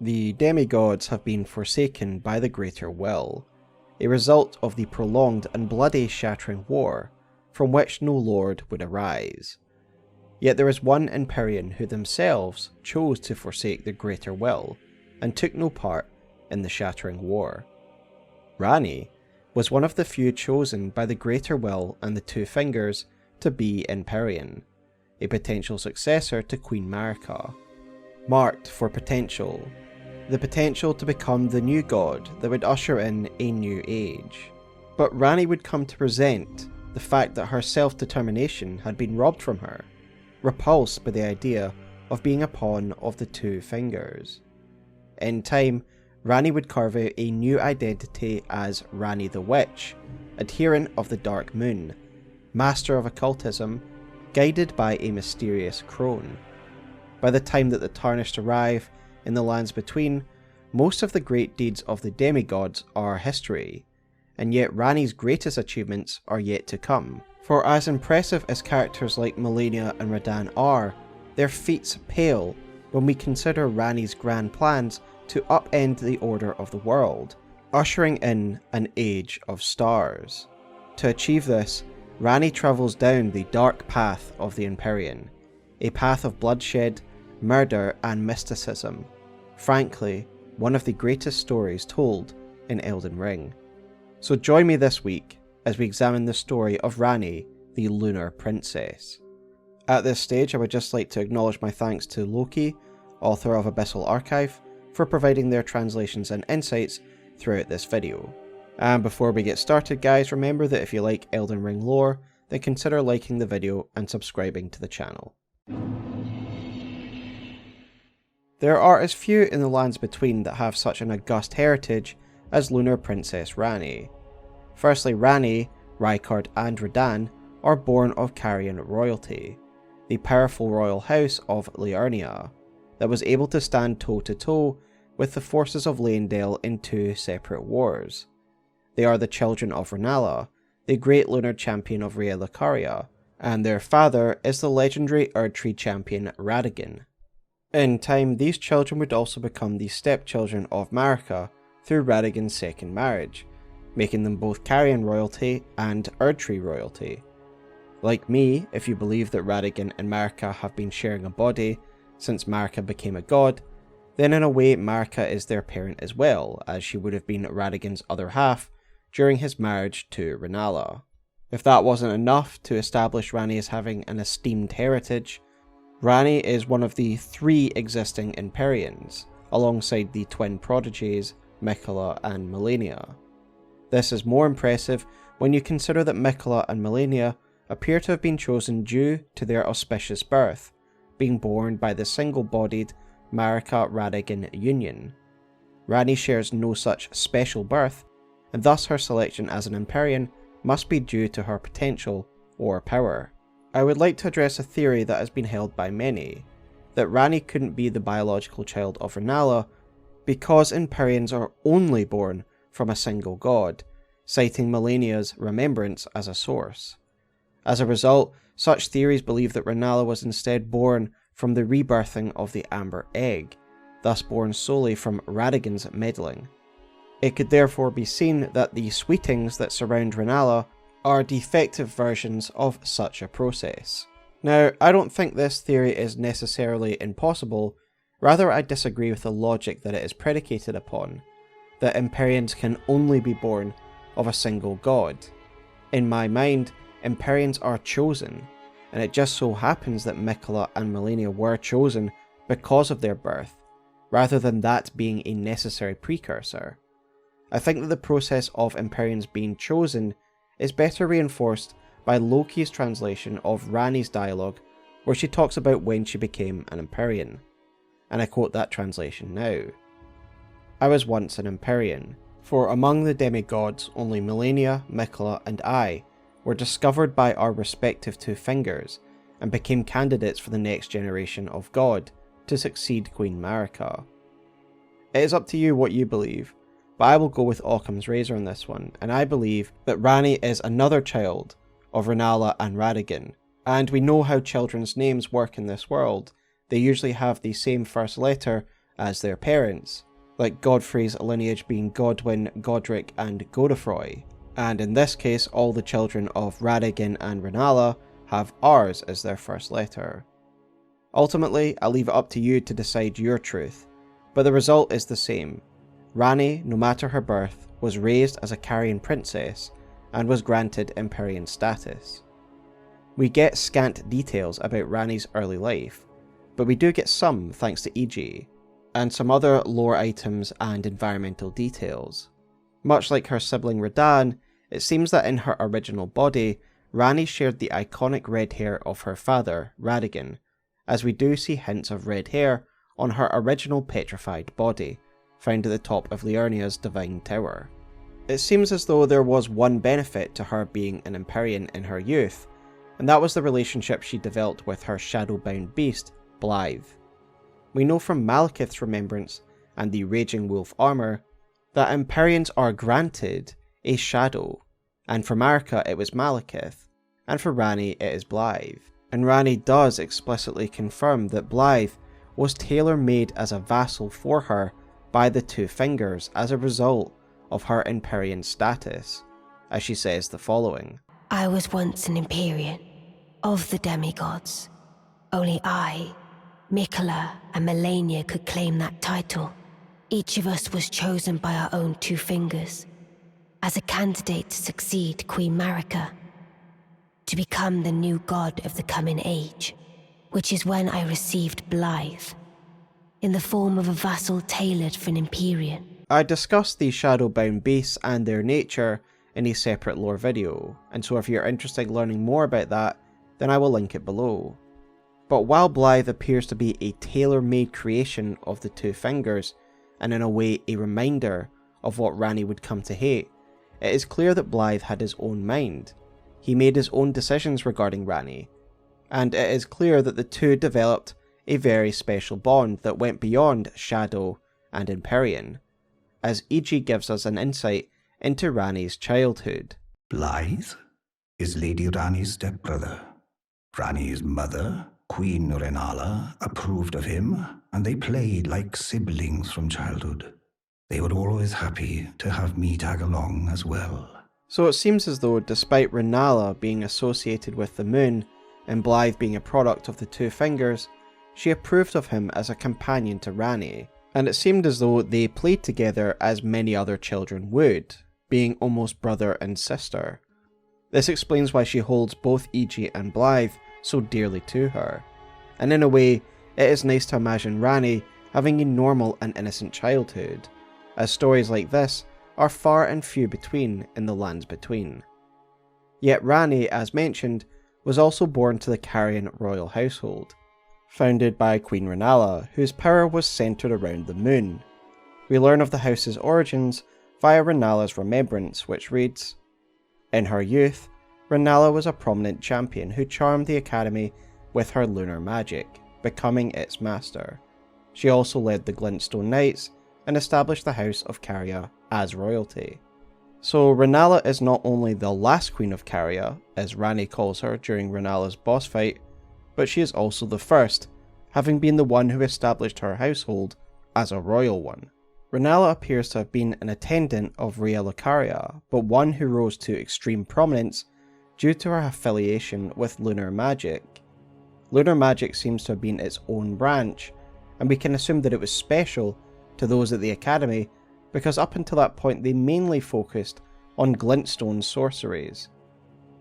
The demigods have been forsaken by the Greater Will, a result of the prolonged and bloody shattering war from which no lord would arise. Yet there is one Empyrean who themselves chose to forsake the Greater Will and took no part in the shattering war. Ranni was one of the few chosen by the Greater Will and the Two Fingers to be Empyrean, a potential successor to Queen Marika. Marked for potential, the potential to become the new god that would usher in a new age. But Ranni would come to resent the fact that her self-determination had been robbed from her, repulsed by the idea of being a pawn of the Two Fingers. In time, Ranni would carve out a new identity as Ranni the Witch, adherent of the Dark Moon, master of occultism, guided by a mysterious crone. By the time that the Tarnished arrive in the lands between, most of the great deeds of the demigods are history, and yet Ranni's greatest achievements are yet to come. For as impressive as characters like Melina and Radahn are, their feats pale when we consider Ranni's grand plans to upend the order of the world, ushering in an age of stars. To achieve this, Ranni travels down the dark path of the Empyrean, a path of bloodshed, murder and mysticism. Frankly, one of the greatest stories told in Elden Ring. So join me this week as we examine the story of Ranni, the Lunar Princess. At this stage, I would just like to acknowledge my thanks to Lokey, author of Abyssal Archive, for providing their translations and insights throughout this video. And before we get started guys, remember that if you like Elden Ring lore, then consider liking the video and subscribing to the channel. There are as few in the lands between that have such an august heritage as Lunar Princess Ranni. Firstly, Ranni, Rykard and Radahn are born of Carian royalty, the powerful royal house of Liurnia, that was able to stand toe-to-toe with the forces of Leyndell in two separate wars. They are the children of Rennala, the great lunar champion of Raya Lucaria, and their father is the legendary Erdtree champion Radahn. In time, these children would also become the stepchildren of Marika through Radagon's second marriage, making them both Carian royalty and Erdtree royalty. Like me, if you believe that Radahn and Marika have been sharing a body since Marika became a god, then in a way Marika is their parent as well, as she would have been Radagon's other half during his marriage to Rennala. If that wasn't enough to establish Ranni as having an esteemed heritage, Ranni is one of the three existing Empyreans, alongside the twin prodigies Miquella and Melina. This is more impressive when you consider that Miquella and Melina appear to have been chosen due to their auspicious birth, being born by the single-bodied Marika-Radahn union. Ranni shares no such special birth, and thus her selection as an Empyrean must be due to her potential or power. I would like to address a theory that has been held by many, that Ranni couldn't be the biological child of Rennala because Empyreans are only born from a single god, citing Melina's remembrance as a source. As a result, such theories believe that Rennala was instead born from the rebirthing of the Amber Egg, thus born solely from Radagon's meddling. It could therefore be seen that the sweetings that surround Rennala are defective versions of such a process. Now, I don't think this theory is necessarily impossible, rather I disagree with the logic that it is predicated upon, that Empyreans can only be born of a single god. In my mind, Empyreans are chosen, and it just so happens that Miquella and Melina were chosen because of their birth, rather than that being a necessary precursor. I think that the process of Empyreans being chosen is better reinforced by Lokey's translation of Ranni's dialogue, where she talks about when she became an Empyrean, and I quote that translation now. "I was once an Empyrean, for among the demigods only Melina, Miquella and I were discovered by our respective Two Fingers, and became candidates for the next generation of god to succeed Queen Marika. It is up to you what you believe, but I will go with Occam's razor on this one, and I believe that Ranni is another child of Rennala and Radahn, and we know how children's names work in this world. They usually have the same first letter as their parents, like Godfrey's lineage being Godwyn, Godric and Godefroy, and in this case all the children of Radahn and Rennala have R's as their first letter. Ultimately, I leave it up to you to decide your truth, but the result is the same. Ranni, no matter her birth, was raised as a Carian princess and was granted Empyrean status. We get scant details about Ranni's early life, but we do get some thanks to EG, and some other lore items and environmental details. Much like her sibling Radahn, it seems that in her original body, Ranni shared the iconic red hair of her father, Radahn, as we do see hints of red hair on her original petrified body, found at the top of Liurnia's Divine Tower. It seems as though there was one benefit to her being an Empyrean in her youth, and that was the relationship she developed with her shadow-bound beast, Blaidd. We know from Malekith's remembrance and the Raging Wolf armour that Empyreans are granted a shadow, and for Marika it was Malekith, and for Ranni it is Blaidd. And Ranni does explicitly confirm that Blaidd was tailor-made as a vassal for her by the Two Fingers as a result of her Empyrean status, as she says the following. I was once an Empyrean, of the demigods. Only I, Miquella and Melina could claim that title. Each of us was chosen by our own Two Fingers, as a candidate to succeed Queen Marika, to become the new god of the coming age, which is when I received Blaidd, in the form of a vassal tailored for an Empyrean. I discussed the shadow-bound beasts and their nature in a separate lore video, and so if you're interested in learning more about that, then I will link it below. But while Blaidd appears to be a tailor-made creation of the Two Fingers, and in a way a reminder of what Ranni would come to hate, it is clear that Blaidd had his own mind. He made his own decisions regarding Ranni, and it is clear that the two developed a very special bond that went beyond Shadow and Empyrean, as EG gives us an insight into Ranni's childhood. Blaidd is Lady Ranni's stepbrother. Ranni's mother, Queen Rennala, approved of him, and they played like siblings from childhood. They were always happy to have me tag along as well. So it seems as though, despite Rennala being associated with the moon, and Blaidd being a product of the Two Fingers, she approved of him as a companion to Ranni, and it seemed as though they played together as many other children would, being almost brother and sister. This explains why she holds both EG and Blaidd so dearly to her, and in a way, it is nice to imagine Ranni having a normal and innocent childhood, as stories like this are far and few between in the lands between. Yet Ranni, as mentioned, was also born to the Carian royal household, founded by Queen Rennala, whose power was centred around the moon. We learn of the house's origins via Rennala's remembrance, which reads, "In her youth, Rennala was a prominent champion who charmed the academy with her lunar magic, becoming its master. She also led the Glintstone Knights and established the House of Caria as royalty." So Rennala is not only the last queen of Caria, as Ranni calls her during Rennala's boss fight, but she is also the first, having been the one who established her household as a royal one. Rennala appears to have been an attendant of Raya Lucaria, but one who rose to extreme prominence due to her affiliation with lunar magic. Lunar magic seems to have been its own branch, and we can assume that it was special to those at the academy because up until that point they mainly focused on glintstone sorceries.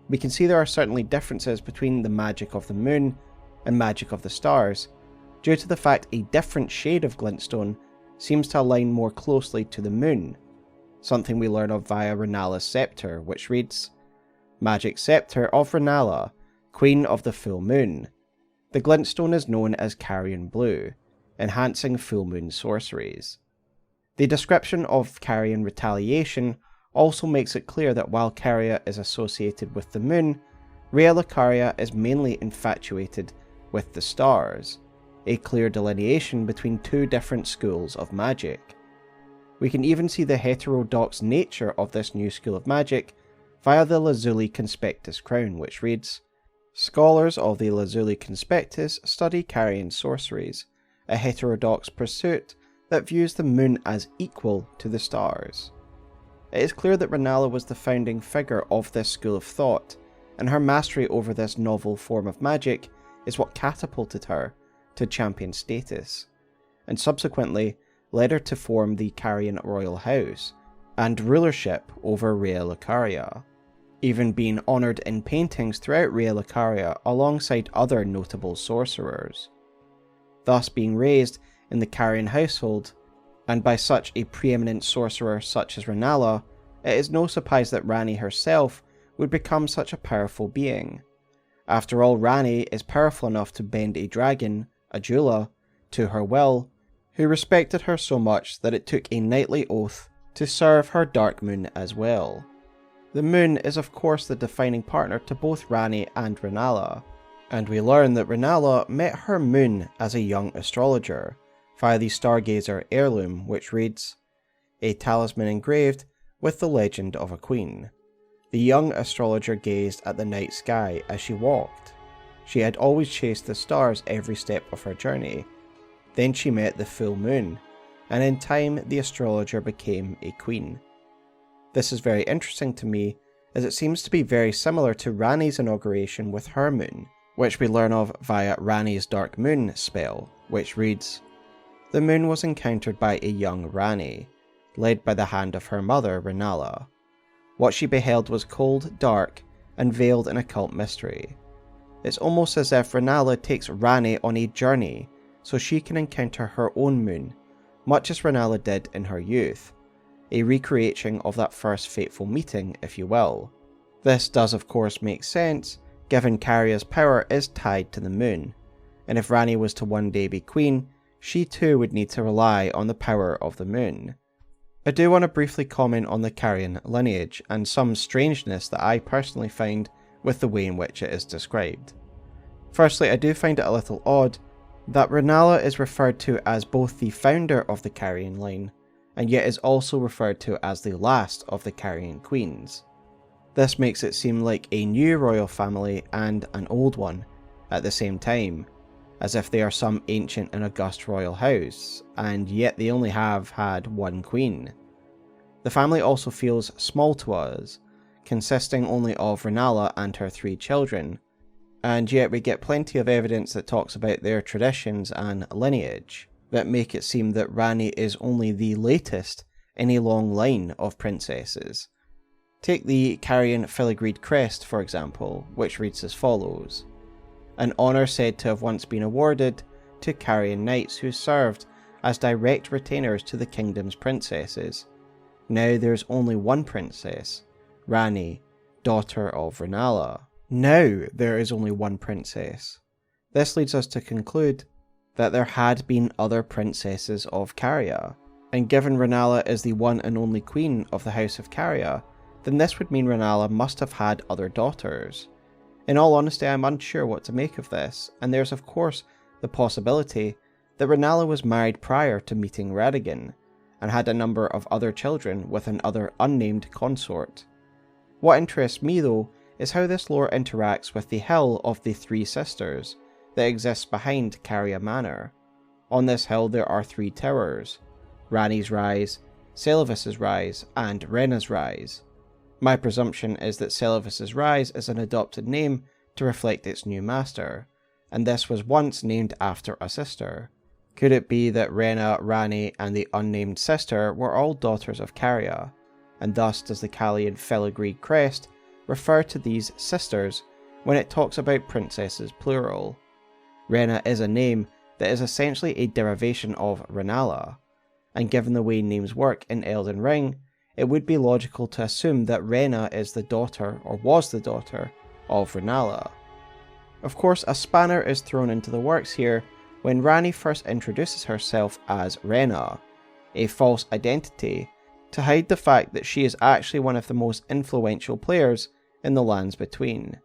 We can see there are certainly differences between the magic of the moon and magic of the stars, due to the fact a different shade of glintstone seems to align more closely to the moon, something we learn of via Rennala's scepter, which reads, "Magic Scepter of Rennala, Queen of the Full Moon. The glintstone is known as Carian Blue, enhancing full moon sorceries." The description of Carian retaliation also makes it clear that while Caria is associated with the moon, Raya Lucaria is mainly infatuated with the stars, a clear delineation between two different schools of magic. We can even see the heterodox nature of this new school of magic via the Lazuli Conspectus crown, which reads, "Scholars of the Lazuli Conspectus study Carian sorceries, a heterodox pursuit that views the moon as equal to the stars. It is clear that Rennala was the founding figure of this school of thought, and her mastery over this novel form of magic is what catapulted her to champion status, and subsequently led her to form the Carian Royal House and rulership over Raya Lucaria, even being honoured in paintings throughout Raya Lucaria alongside other notable sorcerers. Thus being raised in the Carian household, and by such a preeminent sorcerer such as Rennala, it is no surprise that Ranni herself would become such a powerful being. After all, Ranni is powerful enough to bend a dragon, Ajula, to her will, who respected her so much that it took a knightly oath to serve her dark moon as well. The moon is of course the defining partner to both Ranni and Rennala, and we learn that Rennala met her moon as a young astrologer, via the Stargazer heirloom, which reads, "A talisman engraved with the legend of a queen. The young astrologer gazed at the night sky as she walked. She had always chased the stars every step of her journey. Then she met the full moon, and in time the astrologer became a queen." This is very interesting to me, as it seems to be very similar to Ranni's inauguration with her moon, which we learn of via Ranni's Dark Moon spell, which reads, "The moon was encountered by a young Ranni, led by the hand of her mother Rennala. What she beheld was cold, dark, and veiled in occult mystery. It's almost as if Rennala takes Ranni on a journey so she can encounter her own moon, much as Rennala did in her youth, a recreation of that first fateful meeting, if you will. This does of course make sense, given Caria's power is tied to the moon, and if Ranni was to one day be queen, she too would need to rely on the power of the moon. I do want to briefly comment on the Carian lineage and some strangeness that I personally find with the way in which it is described. Firstly, I do find it a little odd that Rennala is referred to as both the founder of the Carian line, and yet is also referred to as the last of the Carian queens. This makes it seem like a new royal family and an old one at the same time, as if they are some ancient and august royal house, and yet they only have had one queen. The family also feels small to us, consisting only of Rennala and her 3 children, and yet we get plenty of evidence that talks about their traditions and lineage, that make it seem that Ranni is only the latest in a long line of princesses. Take the Carian filigreed crest for example, which reads as follows: "An honour said to have once been awarded to Carian knights who served as direct retainers to the kingdom's princesses. Now there is only one princess, Ranni, daughter of Rennala." Now there is only one princess. This leads us to conclude that there had been other princesses of Caria, and given Rennala is the one and only queen of the House of Caria, then this would mean Rennala must have had other daughters. In all honesty, I'm unsure what to make of this, and there's of course the possibility that Rennala was married prior to meeting Radahn, and had a number of other children with another unnamed consort. What interests me though is how this lore interacts with the hill of the 3 sisters that exists behind Caria Manor. On this hill there are 3 towers: Ranni's Rise, Seluvis's Rise, and Renna's Rise. My presumption is that Seluvis's Rise is an adopted name to reflect its new master, and this was once named after a sister. Could it be that Renna, Ranni, and the unnamed sister were all daughters of Caria, and thus does the Carian filigreed crest refer to these sisters when it talks about princesses plural? Renna is a name that is essentially a derivation of Rennala, and given the way names work in Elden Ring, it would be logical to assume that Renna is the daughter, or was the daughter, of Rennala. Of course, a spanner is thrown into the works here when Ranni first introduces herself as Renna, a false identity, to hide the fact that she is actually one of the most influential players in the lands between.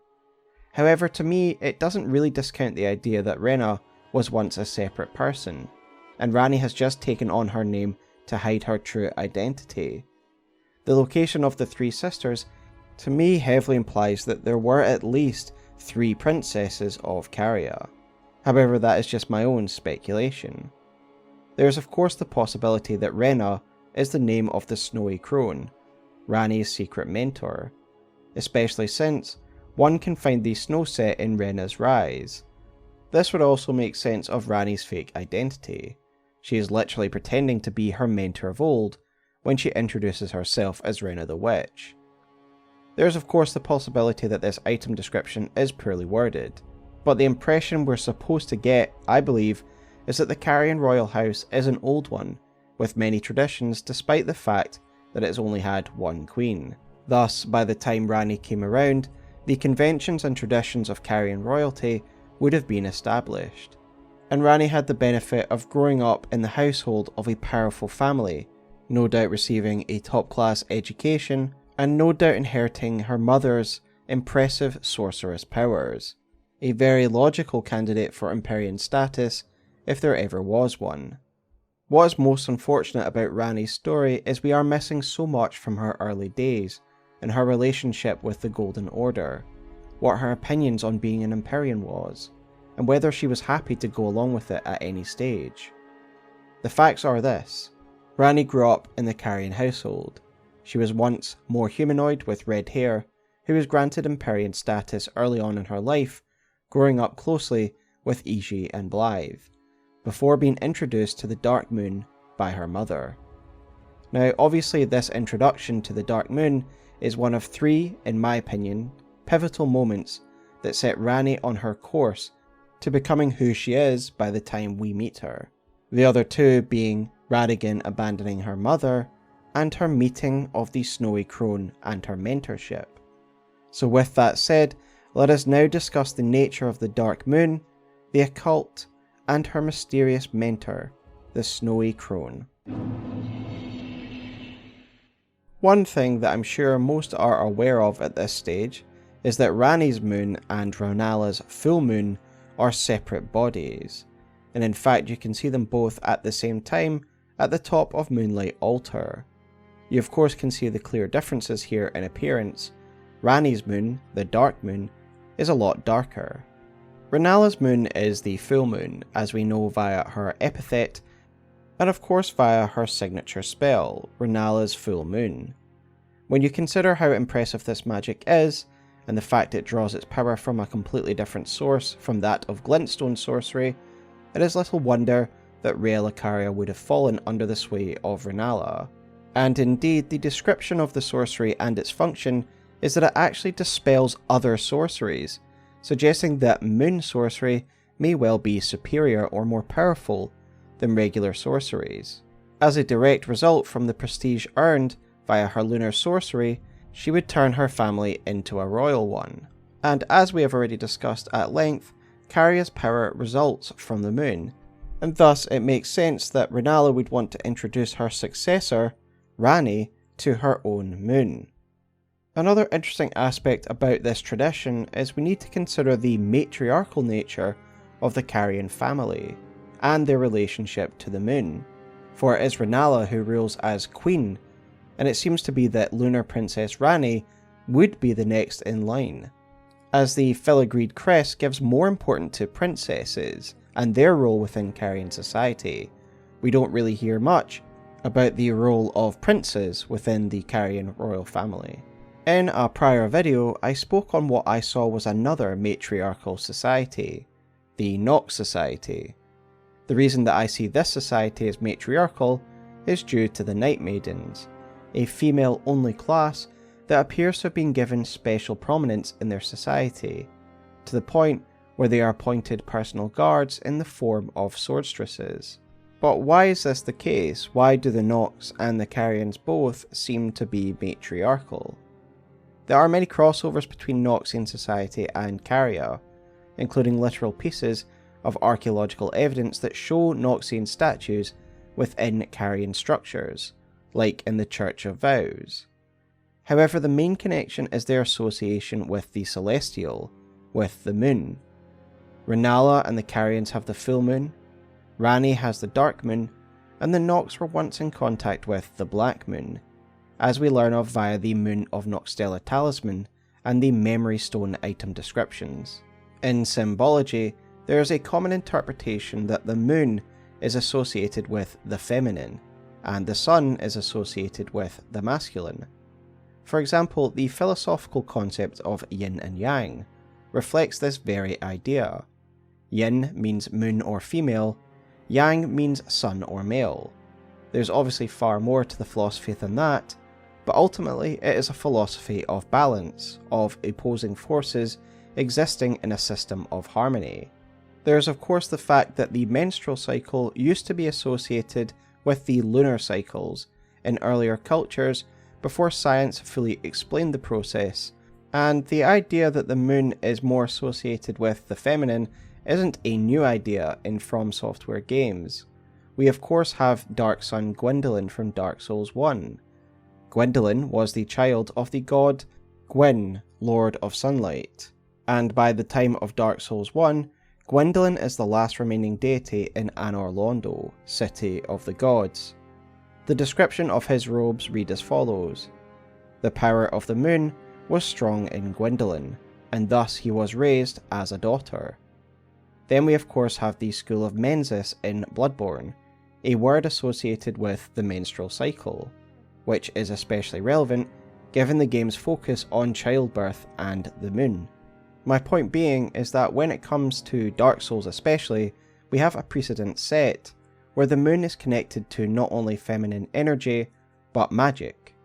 However, to me, it doesn't really discount the idea that Renna was once a separate person, and Ranni has just taken on her name to hide her true identity. The location of the 3 sisters, to me, heavily implies that there were at least 3 princesses of Caria. However, that is just my own speculation. There is of course the possibility that Renna is the name of the Snowy Crone, Ranni's secret mentor, especially since one can find the snow set in Renna's rise. This would also make sense of Ranni's fake identity. She is literally pretending to be her mentor of old when she introduces herself as Renna the Witch. There is of course the possibility that this item description is poorly worded, but the impression we're supposed to get, I believe, is that the Carian royal house is an old one, with many traditions despite the fact that it has only had one queen. Thus, by the time Ranni came around, the conventions and traditions of Carian royalty would have been established. And Ranni had the benefit of growing up in the household of a powerful family, no doubt receiving a top-class education, and no doubt inheriting her mother's impressive sorceress powers. A very logical candidate for Empyrean status, if there ever was one. What is most unfortunate about Ranni's story is we are missing so much from her early days, and her relationship with the Golden Order, what her opinions on being an Empyrean was, and whether she was happy to go along with it at any stage. The facts are this: Ranni grew up in the Carian household. She was once more humanoid with red hair, who was granted Empyrean status early on in her life, growing up closely with Iji and Blaidd, before being introduced to the Dark Moon by her mother. Now obviously this introduction to the Dark Moon is one of three, in my opinion, pivotal moments that set Ranni on her course to becoming who she is by the time we meet her. The other two being Radahn abandoning her mother, and her meeting of the Snowy Crone and her mentorship. So with that said, let us now discuss the nature of the Dark Moon, the occult, and her mysterious mentor, the Snowy Crone. One thing that I'm sure most are aware of at this stage is that Ranni's moon and Rennala's full moon are separate bodies, and in fact you can see them both at the same time at the top of Moonlight Altar. You of course can see the clear differences here in appearance. Ranni's moon, the Dark Moon, is a lot darker. Rennala's moon is the full moon, as we know via her epithet, and of course via her signature spell, Rennala's full moon. When you consider how impressive this magic is, and the fact it draws its power from a completely different source from that of glintstone sorcery, it is little wonder that Raya Lucaria would have fallen under the sway of Rennala. And indeed, the description of the sorcery and its function is that it actually dispels other sorceries, suggesting that moon sorcery may well be superior or more powerful than regular sorceries. As a direct result from the prestige earned via her lunar sorcery, she would turn her family into a royal one. And as we have already discussed at length, Caria's power results from the moon, and thus it makes sense that Rennala would want to introduce her successor, Ranni, to her own moon. Another interesting aspect about this tradition is we need to consider the matriarchal nature of the Carian family, and their relationship to the moon, for it is Rennala who rules as queen, and it seems to be that Lunar Princess Ranni would be the next in line, as the filigreed crest gives more importance to princesses and their role within Carian society. We don't really hear much about the role of princes within the Carian royal family. In a prior video, I spoke on what I saw was another matriarchal society, the Nox Society. The reason that I see this society as matriarchal is due to the Night Maidens, a female-only class that appears to have been given special prominence in their society, to the point where they are appointed personal guards in the form of sordstresses. But why is this the case? Why do the Nox and the Carians both seem to be matriarchal? There are many crossovers between Noxian society and Caria, including literal pieces of archaeological evidence that show Noxian statues within Carian structures, like in the Church of Vows. However, the main connection is their association with the Celestial, with the moon. Rennala and the Carians have the full moon, Ranni has the dark moon, and the Nox were once in contact with the black moon, as we learn of via the Moon of Noxtella talisman and the Memory Stone item descriptions. In symbology, there is a common interpretation that the moon is associated with the feminine, and the sun is associated with the masculine. For example, the philosophical concept of yin and yang reflects this very idea. Yin means moon or female, yang means sun or male. There's obviously far more to the philosophy than that, but ultimately it is a philosophy of balance, of opposing forces existing in a system of harmony. There is of course the fact that the menstrual cycle used to be associated with the lunar cycles in earlier cultures before science fully explained the process, and the idea that the moon is more associated with the feminine isn't a new idea in From Software games. We of course have Dark Sun Gwyndolin from Dark Souls 1. Gwyndolin was the child of the god Gwyn, Lord of Sunlight, and by the time of Dark Souls 1, Gwyndolin is the last remaining deity in Anor Londo, City of the Gods. The description of his robes read as follows: the power of the moon was strong in Gwyndolin, and thus he was raised as a daughter. Then we of course have the School of Mensis in Bloodborne, a word associated with the menstrual cycle, which is especially relevant given the game's focus on childbirth and the moon. My point being is that when it comes to Dark Souls especially, we have a precedent set, where the moon is connected to not only feminine energy, but magic.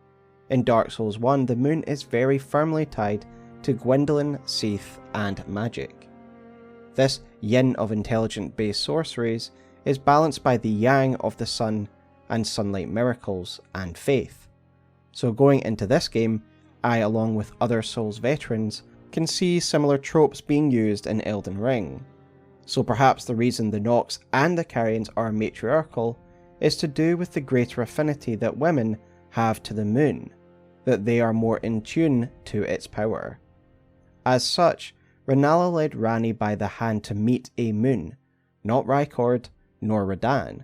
In Dark Souls 1, the moon is very firmly tied to Gwyndolin, Seath, and magic. This yin of intelligent-based sorceries is balanced by the yang of the sun and sunlight miracles and faith. So going into this game, I, along with other Souls veterans, can see similar tropes being used in Elden Ring. So perhaps the reason the Nox and the Carians are matriarchal is to do with the greater affinity that women have to the moon, that they are more in tune to its power. As such, Rennala led Ranni by the hand to meet a moon, not Rykard nor Radahn,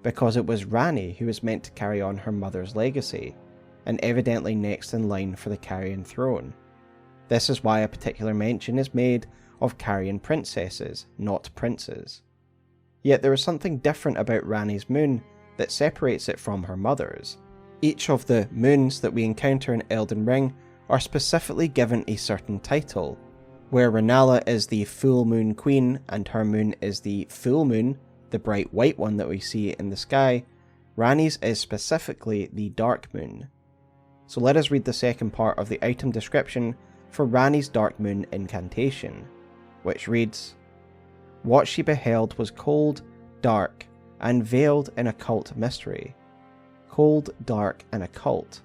because it was Ranni who was meant to carry on her mother's legacy, and evidently next in line for the Carian throne. This is why a particular mention is made of Carian princesses, not princes. Yet there is something different about Ranni's moon that separates it from her mother's. Each of the moons that we encounter in Elden Ring are specifically given a certain title. Where Rennala is the full moon queen and her moon is the full moon, the bright white one that we see in the sky, Ranni's is specifically the dark moon. So let us read the second part of the item description for Ranni's dark moon incantation, which reads: "What she beheld was cold, dark, and veiled in occult mystery." Cold, dark, and occult,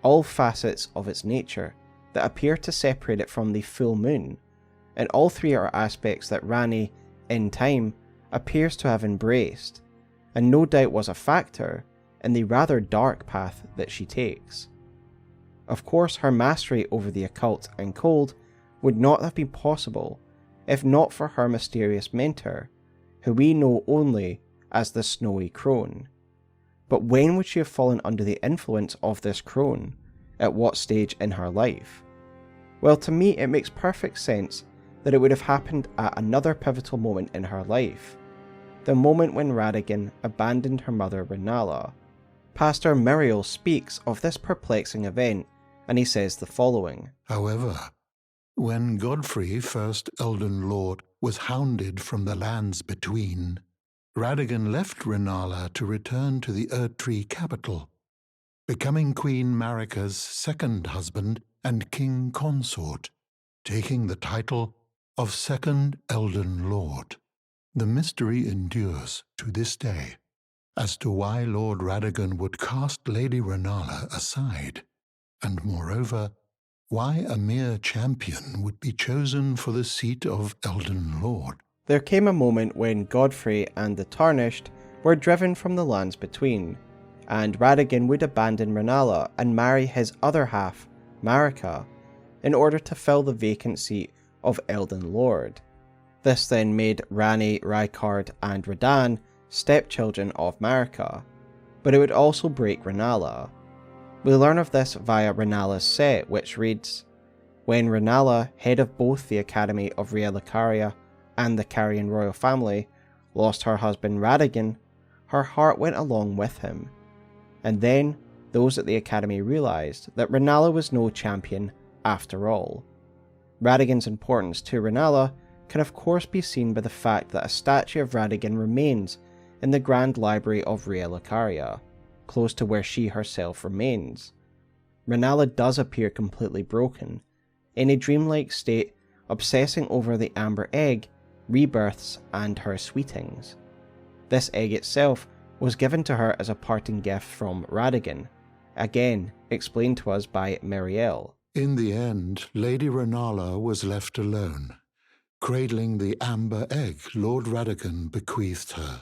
all facets of its nature that appear to separate it from the full moon, and all three are aspects that Ranni, in time, appears to have embraced, and no doubt was a factor in the rather dark path that she takes. Of course, her mastery over the occult and cold would not have been possible if not for her mysterious mentor, who we know only as the Snowy Crone. But when would she have fallen under the influence of this crone? At what stage in her life? Well, to me it makes perfect sense that it would have happened at another pivotal moment in her life, the moment when Radahn abandoned her mother Rennala. Pastor Muriel speaks of this perplexing event, and he says the following: However, when Godfrey, first Elden Lord, was hounded from the lands between, Radahn left Rennala to return to the Erdtree capital, becoming Queen Marika's second husband and king consort, taking the title of Second Elden Lord. The mystery endures to this day as to why Lord Radahn would cast Lady Rennala aside, and moreover, why a mere champion would be chosen for the seat of Elden Lord. There came a moment when Godfrey and the Tarnished were driven from the lands between, and Radahn would abandon Rennala and marry his other half, Marika, in order to fill the vacant seat of Elden Lord. This then made Ranni, Rykard, and Radahn stepchildren of Marika, but it would also break Rennala. We learn of this via Rennala's set, which reads: "When Rennala, head of both the Academy of Raya Lucaria and the Carian Royal Family, lost her husband Radahn, her heart went along with him. And then, those at the Academy realised that Rennala was no champion after all. Radahnn's importance to Rennala can of course be seen by the fact that a statue of Radahn remains in the Grand Library of Raya Lucaria, close to where she herself remains. Rennala does appear completely broken, in a dreamlike state, obsessing over the amber egg, rebirths, and her sweetings. This egg itself was given to her as a parting gift from Radahn, again explained to us by Miriel. In the end, Lady Rennala was left alone, cradling the amber egg Lord Radahn bequeathed her.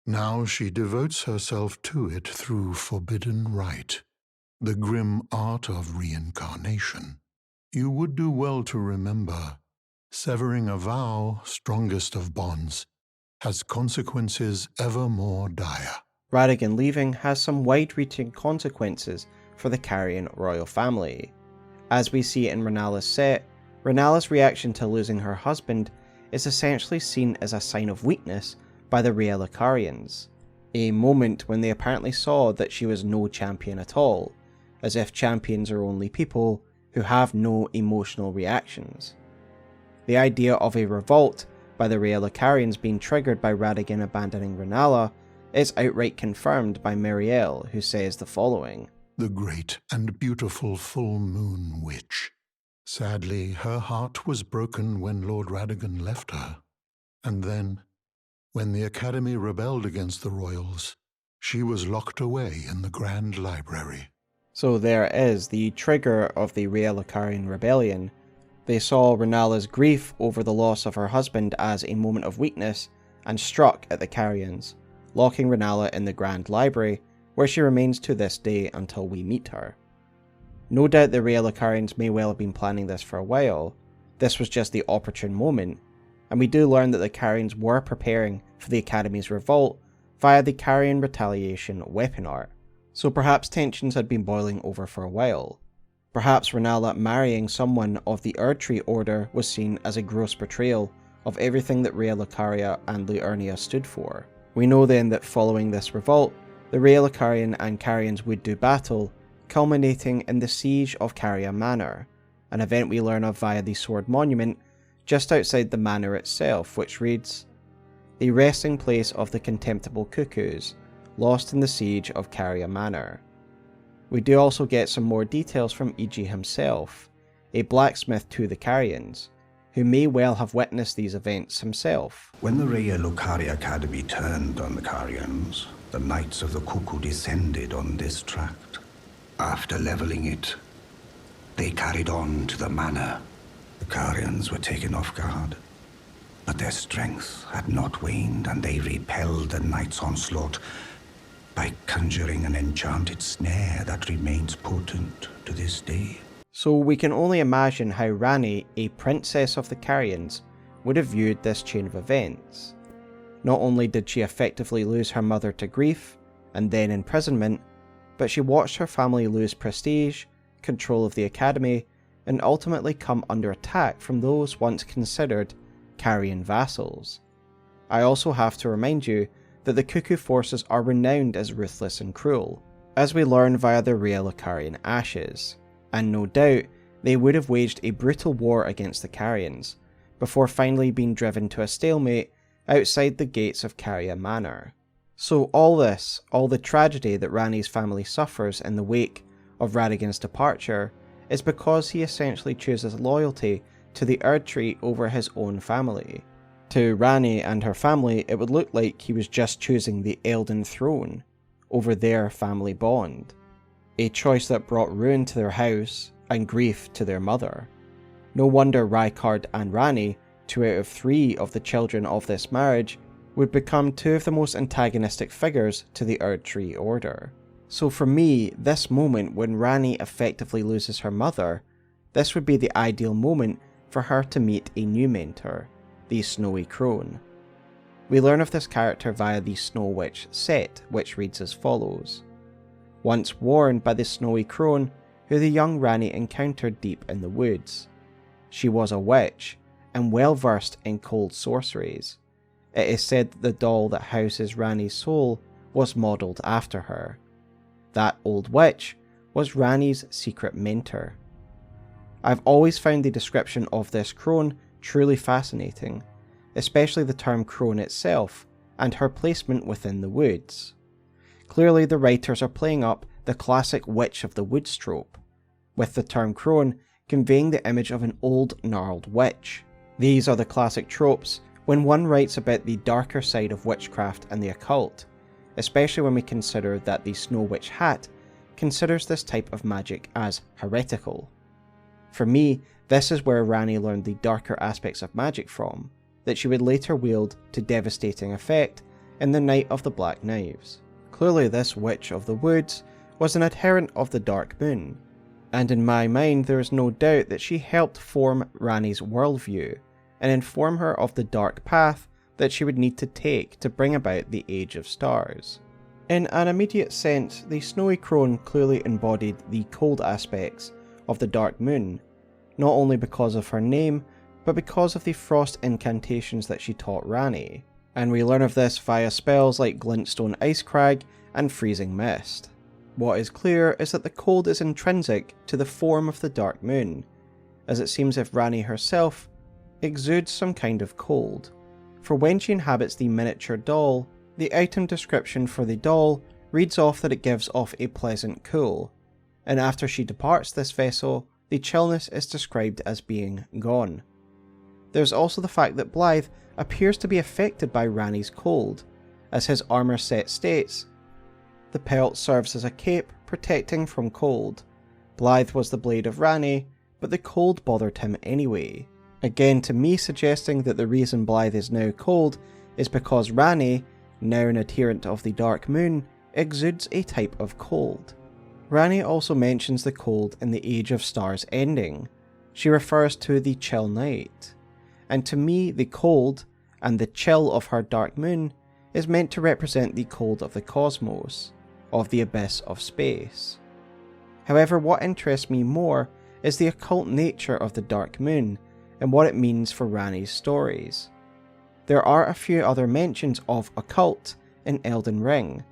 Now she devotes herself to it through forbidden rite, the grim art of reincarnation. You would do well to remember, severing a vow, strongest of bonds, has consequences ever more dire. Radahn leaving has some wide-reaching consequences for the Carian Royal Family. As we see in Rennala's set, Rennala's reaction to losing her husband is essentially seen as a sign of weakness by the Raya Lucarians, a moment when they apparently saw that she was no champion at all, as if champions are only people who have no emotional reactions. The idea of a revolt by the Raya Lucarians being triggered by Radahn abandoning Rennala is outright confirmed by Miriel, who says the following: The great and beautiful full moon witch. Sadly, her heart was broken when Lord Radahn left her. And then, when the Academy rebelled against the royals, she was locked away in the Grand Library. So there is the trigger of the Raya Lucarian rebellion. They saw Rennala's grief over the loss of her husband as a moment of weakness and struck at the Carians, locking Rennala in the Grand Library, where she remains to this day until we meet her. No doubt the Raya Lucarians may well have been planning this for a while. This was just the opportune moment, and we do learn that the Carians were preparing for the Academy's revolt via the Carian retaliation weapon art, so perhaps tensions had been boiling over for a while. Perhaps Rennala marrying someone of the Erdtree order was seen as a gross betrayal of everything that Raya Lucaria and Liurnia stood for. We know then that following this revolt, the Raya Lucarian and Carians would do battle, culminating in the siege of Caria Manor, an event we learn of via the sword monument just outside the manor itself, which reads, "The resting place of the contemptible cuckoos, lost in the siege of Caria Manor." We do also get some more details from Iji himself, a blacksmith to the Carians, who may well have witnessed these events himself. When the Raya Lucaria Academy turned on the Carians, the Knights of the Cuckoo descended on this tract. After leveling it, they carried on to the manor. The Carians were taken off guard, but their strength had not waned, and they repelled the Knights' onslaught by conjuring an enchanted snare that remains potent to this day. So we can only imagine how Ranni, a princess of the Carians, would have viewed this chain of events. Not only did she effectively lose her mother to grief, and then imprisonment, but she watched her family lose prestige, control of the Academy, and ultimately come under attack from those once considered Carian vassals. I also have to remind you that the Cuckoo forces are renowned as ruthless and cruel, as we learn via the Raya Lucarian ashes, and no doubt they would have waged a brutal war against the Carians, before finally being driven to a stalemate outside the gates of Caria Manor. So all this, all the tragedy that Ranni's family suffers in the wake of Radahnn's departure, is because he essentially chooses loyalty to the Erdtree over his own family. To Ranni and her family, it would look like he was just choosing the Elden Throne over their family bond, a choice that brought ruin to their house and grief to their mother. No wonder Rykard and Ranni, 2 out of 3 of the children of this marriage, would become 2 of the most antagonistic figures to the Erdtree order. So for me, this moment when Ranni effectively loses her mother, this would be the ideal moment for her to meet a new mentor, the Snowy Crone. We learn of this character via the Snow Witch set, which reads as follows. Once warned by the Snowy Crone, who the young Ranni encountered deep in the woods. She was a witch, and well versed in cold sorceries. It is said that the doll that houses Ranni's soul was modelled after her. That old witch was Ranni's secret mentor. I've always found the description of this crone truly fascinating, especially the term crone itself and her placement within the woods. Clearly the writers are playing up the classic witch of the woods trope, with the term crone conveying the image of an old gnarled witch. These are the classic tropes when one writes about the darker side of witchcraft and the occult, especially when we consider that the Snow Witch Hat considers this type of magic as heretical. For me, this is where Ranni learned the darker aspects of magic from, that she would later wield to devastating effect in the Night of the Black Knives. Clearly this Witch of the Woods was an adherent of the Dark Moon, and in my mind there is no doubt that she helped form Ranni's worldview and inform her of the dark path that she would need to take to bring about the Age of Stars. In an immediate sense, the Snowy Crone clearly embodied the cold aspects of the Dark Moon, not only because of her name, but because of the frost incantations that she taught Ranni, and we learn of this via spells like Glintstone Icecrag and Freezing Mist. What is clear is that the cold is intrinsic to the form of the Dark Moon, as it seems if Ranni herself exudes some kind of cold, for when she inhabits the miniature doll, the item description for the doll reads off that it gives off a pleasant cool, and after she departs this vessel, the chillness is described as being gone. There's also the fact that Blaidd appears to be affected by Ranni's cold, as his armour set states, the pelt serves as a cape protecting from cold. Blaidd was the blade of Ranni, but the cold bothered him anyway. Again to me suggesting that the reason Blaidd is now cold is because Ranni, now an adherent of the Dark Moon, exudes a type of cold. Ranni also mentions the cold in the Age of Stars ending. She refers to the chill night, and to me the cold and the chill of her Dark Moon is meant to represent the cold of the cosmos, of the abyss of space. However, what interests me more is the occult nature of the Dark Moon and what it means for Ranni's stories. There are a few other mentions of occult in Elden Ring,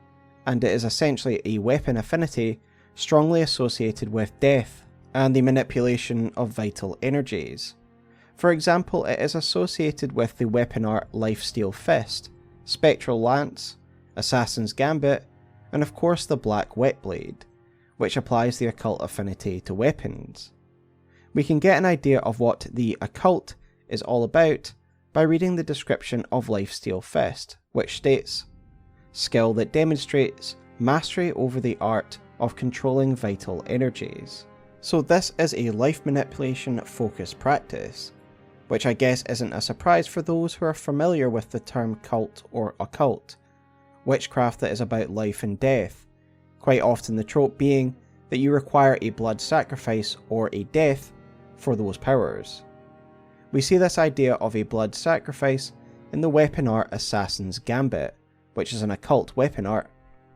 and it is essentially a weapon affinity strongly associated with death and the manipulation of vital energies. For example, it is associated with the weapon art Lifesteal Fist, Spectral Lance, Assassin's Gambit, and of course the Black Whetblade, which applies the occult affinity to weapons. We can get an idea of what the occult is all about by reading the description of Lifesteal Fist, which states, skill that demonstrates mastery over the art of controlling vital energies. So this is a life manipulation focused practice, which I guess isn't a surprise for those who are familiar with the term cult or occult, witchcraft that is about life and death, quite often the trope being that you require a blood sacrifice or a death for those powers. We see this idea of a blood sacrifice in the weapon art Assassin's Gambit, which is an occult weapon art,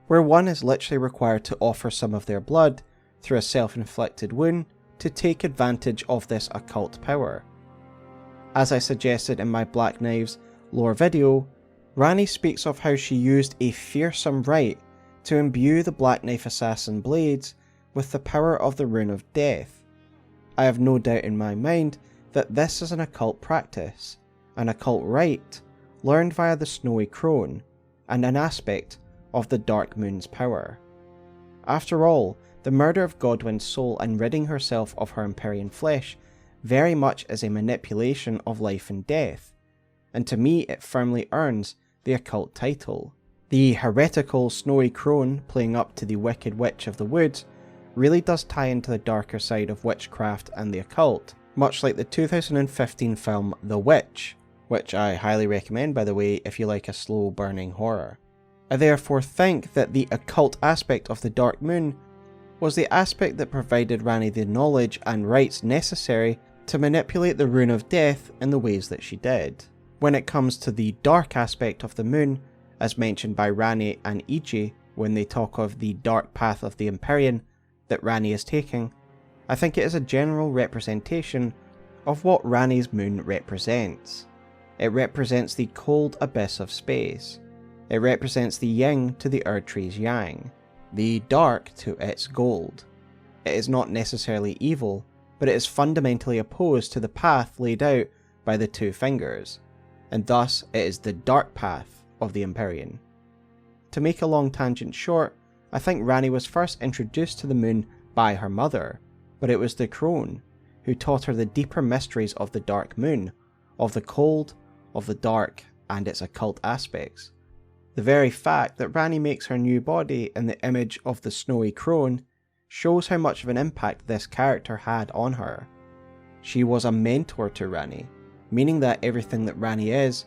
where one is literally required to offer some of their blood through a self-inflicted wound to take advantage of this occult power. As I suggested in my Black Knives lore video, Ranni speaks of how she used a fearsome rite to imbue the Black Knife Assassin blades with the power of the Rune of Death. I have no doubt in my mind that this is an occult practice, an occult rite, learned via the Snowy Crone, and an aspect of the Dark Moon's power. After all, the murder of Godwyn's soul and ridding herself of her Empyrean flesh very much is a manipulation of life and death, and to me it firmly earns the occult title. The heretical Snowy Crone playing up to the Wicked Witch of the Woods really does tie into the darker side of witchcraft and the occult, much like the 2015 film The Witch, which I highly recommend by the way if you like a slow burning horror. I therefore think that the occult aspect of the Dark Moon was the aspect that provided Ranni the knowledge and rights necessary to manipulate the Rune of Death in the ways that she did. When it comes to the dark aspect of the moon, as mentioned by Ranni and Iji when they talk of the dark path of the Empyrean that Ranni is taking, I think it is a general representation of what Ranni's moon represents. It represents the cold abyss of space, It represents the yin to the Erdtree's yang, the dark to its gold. It is not necessarily evil, but it is fundamentally opposed to the path laid out by the two fingers, and thus it is the dark path of the Empyrean. To make a long tangent short, I think Ranni was first introduced to the moon by her mother, but it was the crone who taught her the deeper mysteries of the dark moon, of the cold, of the dark, and its occult aspects. The very fact that Ranni makes her new body in the image of the Snowy Crone shows how much of an impact this character had on her. She was a mentor to Ranni, meaning that everything that Ranni is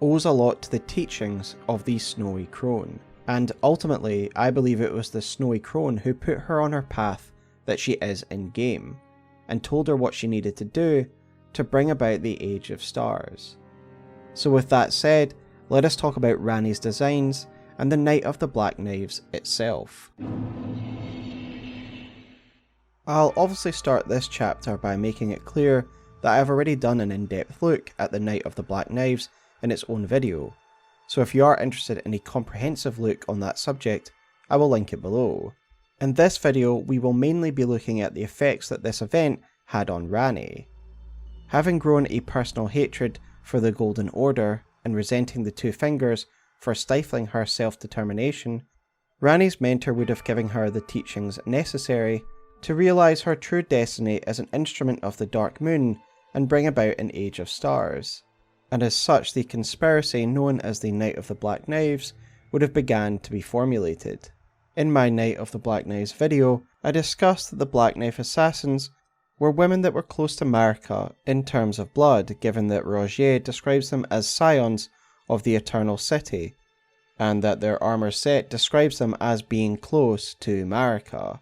owes a lot to the teachings of the Snowy Crone. And ultimately, I believe it was the Snowy Crone who put her on her path that she is in game, and told her what she needed to do to bring about the Age of Stars. So with that said, let us talk about Ranni's designs and the Knight of the Black Knives itself. I'll obviously start this chapter by making it clear that I have already done an in-depth look at the Knight of the Black Knives in its own video, so if you are interested in a comprehensive look on that subject, I will link it below. In this video, we will mainly be looking at the effects that this event had on Ranni. Having grown a personal hatred for the Golden Order and resenting the Two Fingers for stifling her self-determination, Ranni's mentor would have given her the teachings necessary to realise her true destiny as an instrument of the Dark Moon and bring about an Age of Stars. And as such, the conspiracy known as the Knight of the Black Knives would have begun to be formulated. In my Knight of the Black Knives video, I discussed that the Black Knife Assassins were women that were close to Marika in terms of blood, given that Rogier describes them as scions of the Eternal City, and that their armour set describes them as being close to Marika.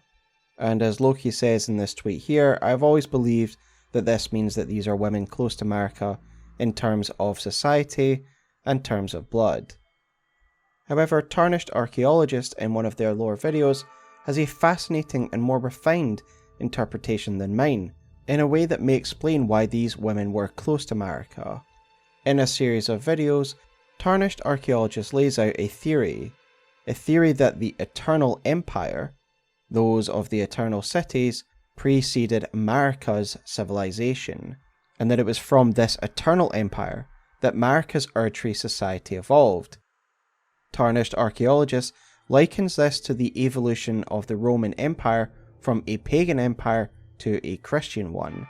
And as Lokey says in this tweet here, I have always believed that this means that these are women close to Marika in terms of society and terms of blood. However, Tarnished Archaeologist in one of their lore videos has a fascinating and more refined interpretation than mine, in a way that may explain why these women were close to Marika. In a series of videos, Tarnished Archaeologist lays out a theory that the Eternal Empire, those of the Eternal Cities, preceded Marika's civilization, and that it was from this Eternal Empire that Marika's Erdtree society evolved. Tarnished Archaeologist likens this to the evolution of the Roman Empire from a pagan empire to a Christian one,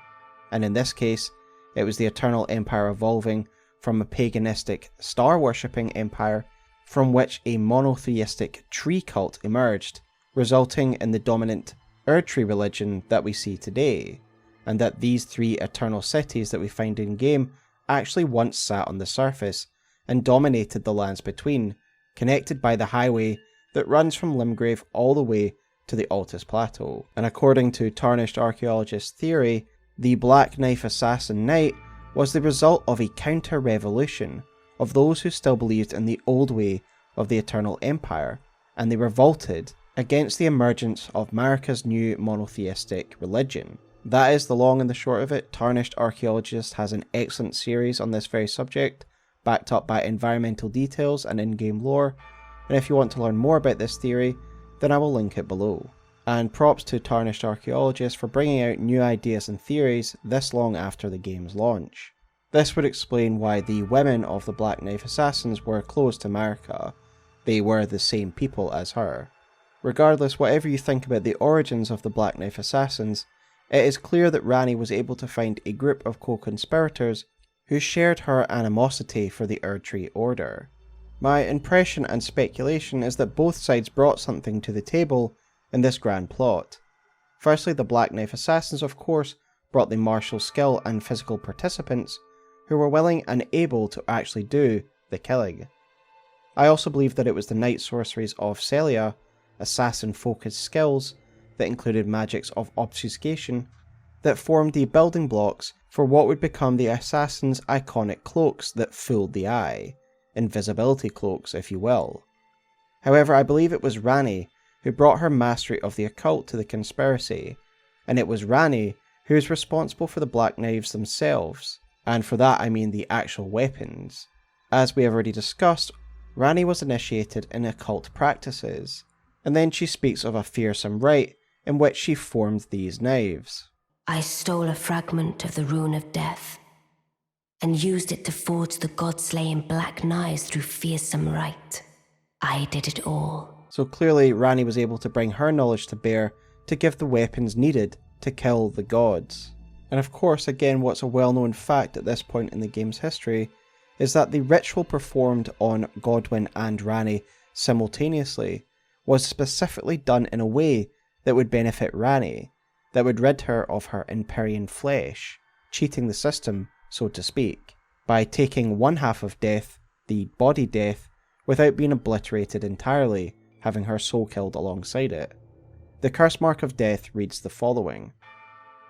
and in this case, it was the Eternal Empire evolving from a paganistic star-worshipping empire from which a monotheistic tree cult emerged, resulting in the dominant Erdtree religion that we see today, and that these three eternal cities that we find in-game actually once sat on the surface and dominated the lands between, connected by the highway that runs from Limgrave all the way to the Altus Plateau. And according to Tarnished Archaeologist's theory, the Black Knife Assassin Knight was the result of a counter-revolution of those who still believed in the old way of the Eternal Empire, and they revolted against the emergence of Marika's new monotheistic religion. That is the long and the short of it. Tarnished Archaeologist has an excellent series on this very subject, backed up by environmental details and in-game lore, and if you want to learn more about this theory, then I will link it below. And props to Tarnished Archaeologist for bringing out new ideas and theories this long after the game's launch. This would explain why the women of the Black Knife Assassins were close to Marika. They were the same people as her. Regardless, whatever you think about the origins of the Black Knife Assassins, it is clear that Ranni was able to find a group of co-conspirators who shared her animosity for the Erdtree Order. My impression and speculation is that both sides brought something to the table in this grand plot. Firstly, the Black Knife Assassins, of course, brought the martial skill and physical participants who were willing and able to actually do the killing. I also believe that it was the Night Sorceries of Celia, assassin-focused skills that included magics of obfuscation, that formed the building blocks for what would become the assassin's iconic cloaks that fooled the eye, invisibility cloaks if you will. However, I believe it was Ranni who brought her mastery of the occult to the conspiracy, and it was Ranni who is responsible for the Black Knives themselves, and for that I mean the actual weapons. As we have already discussed, Ranni was initiated in occult practices, and then she speaks of a fearsome rite in which she formed these knives. I stole a fragment of the Rune of Death and used it to forge the god-slaying black knives through fearsome rite. I did it all. So clearly Ranni was able to bring her knowledge to bear to give the weapons needed to kill the gods. And of course, again, what's a well-known fact at this point in the game's history is that the ritual performed on Godwyn and Ranni simultaneously was specifically done in a way that would benefit Ranni, that would rid her of her Empyrean flesh, cheating the system, so to speak, by taking one half of death, the body death, without being obliterated entirely, having her soul killed alongside it. The curse mark of death reads the following: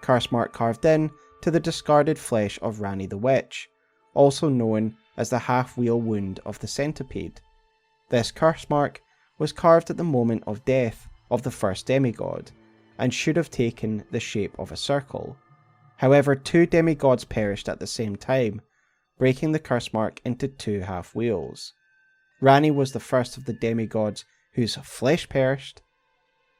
curse mark carved in to the discarded flesh of Ranni the Witch, also known as the half-wheel wound of the centipede. This curse mark was carved at the moment of death of the first demigod, and should have taken the shape of a circle. However, 2 demigods perished at the same time, breaking the curse mark into 2 half-wheels. Ranni was the first of the demigods whose flesh perished,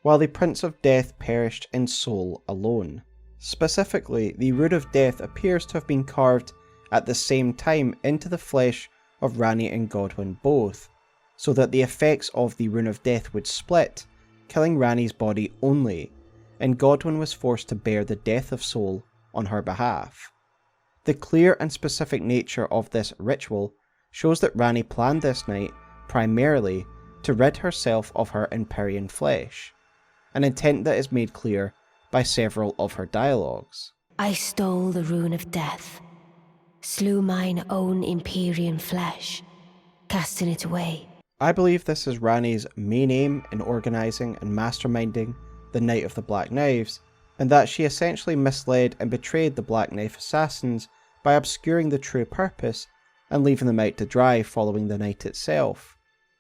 while the Prince of Death perished in soul alone. Specifically, the Rune of Death appears to have been carved at the same time into the flesh of Ranni and Godwyn both, so that the effects of the Rune of Death would split, killing Ranni's body only, and Godwyn was forced to bear the death of soul on her behalf. The clear and specific nature of this ritual shows that Ranni planned this night primarily to rid herself of her Empyrean flesh, an intent that is made clear by several of her dialogues. I stole the Rune of Death, slew mine own Empyrean flesh, casting it away. I believe this is Ranni's main aim in organising and masterminding the Night of the Black Knives, and that she essentially misled and betrayed the Black Knife assassins by obscuring the true purpose and leaving them out to dry following the night itself.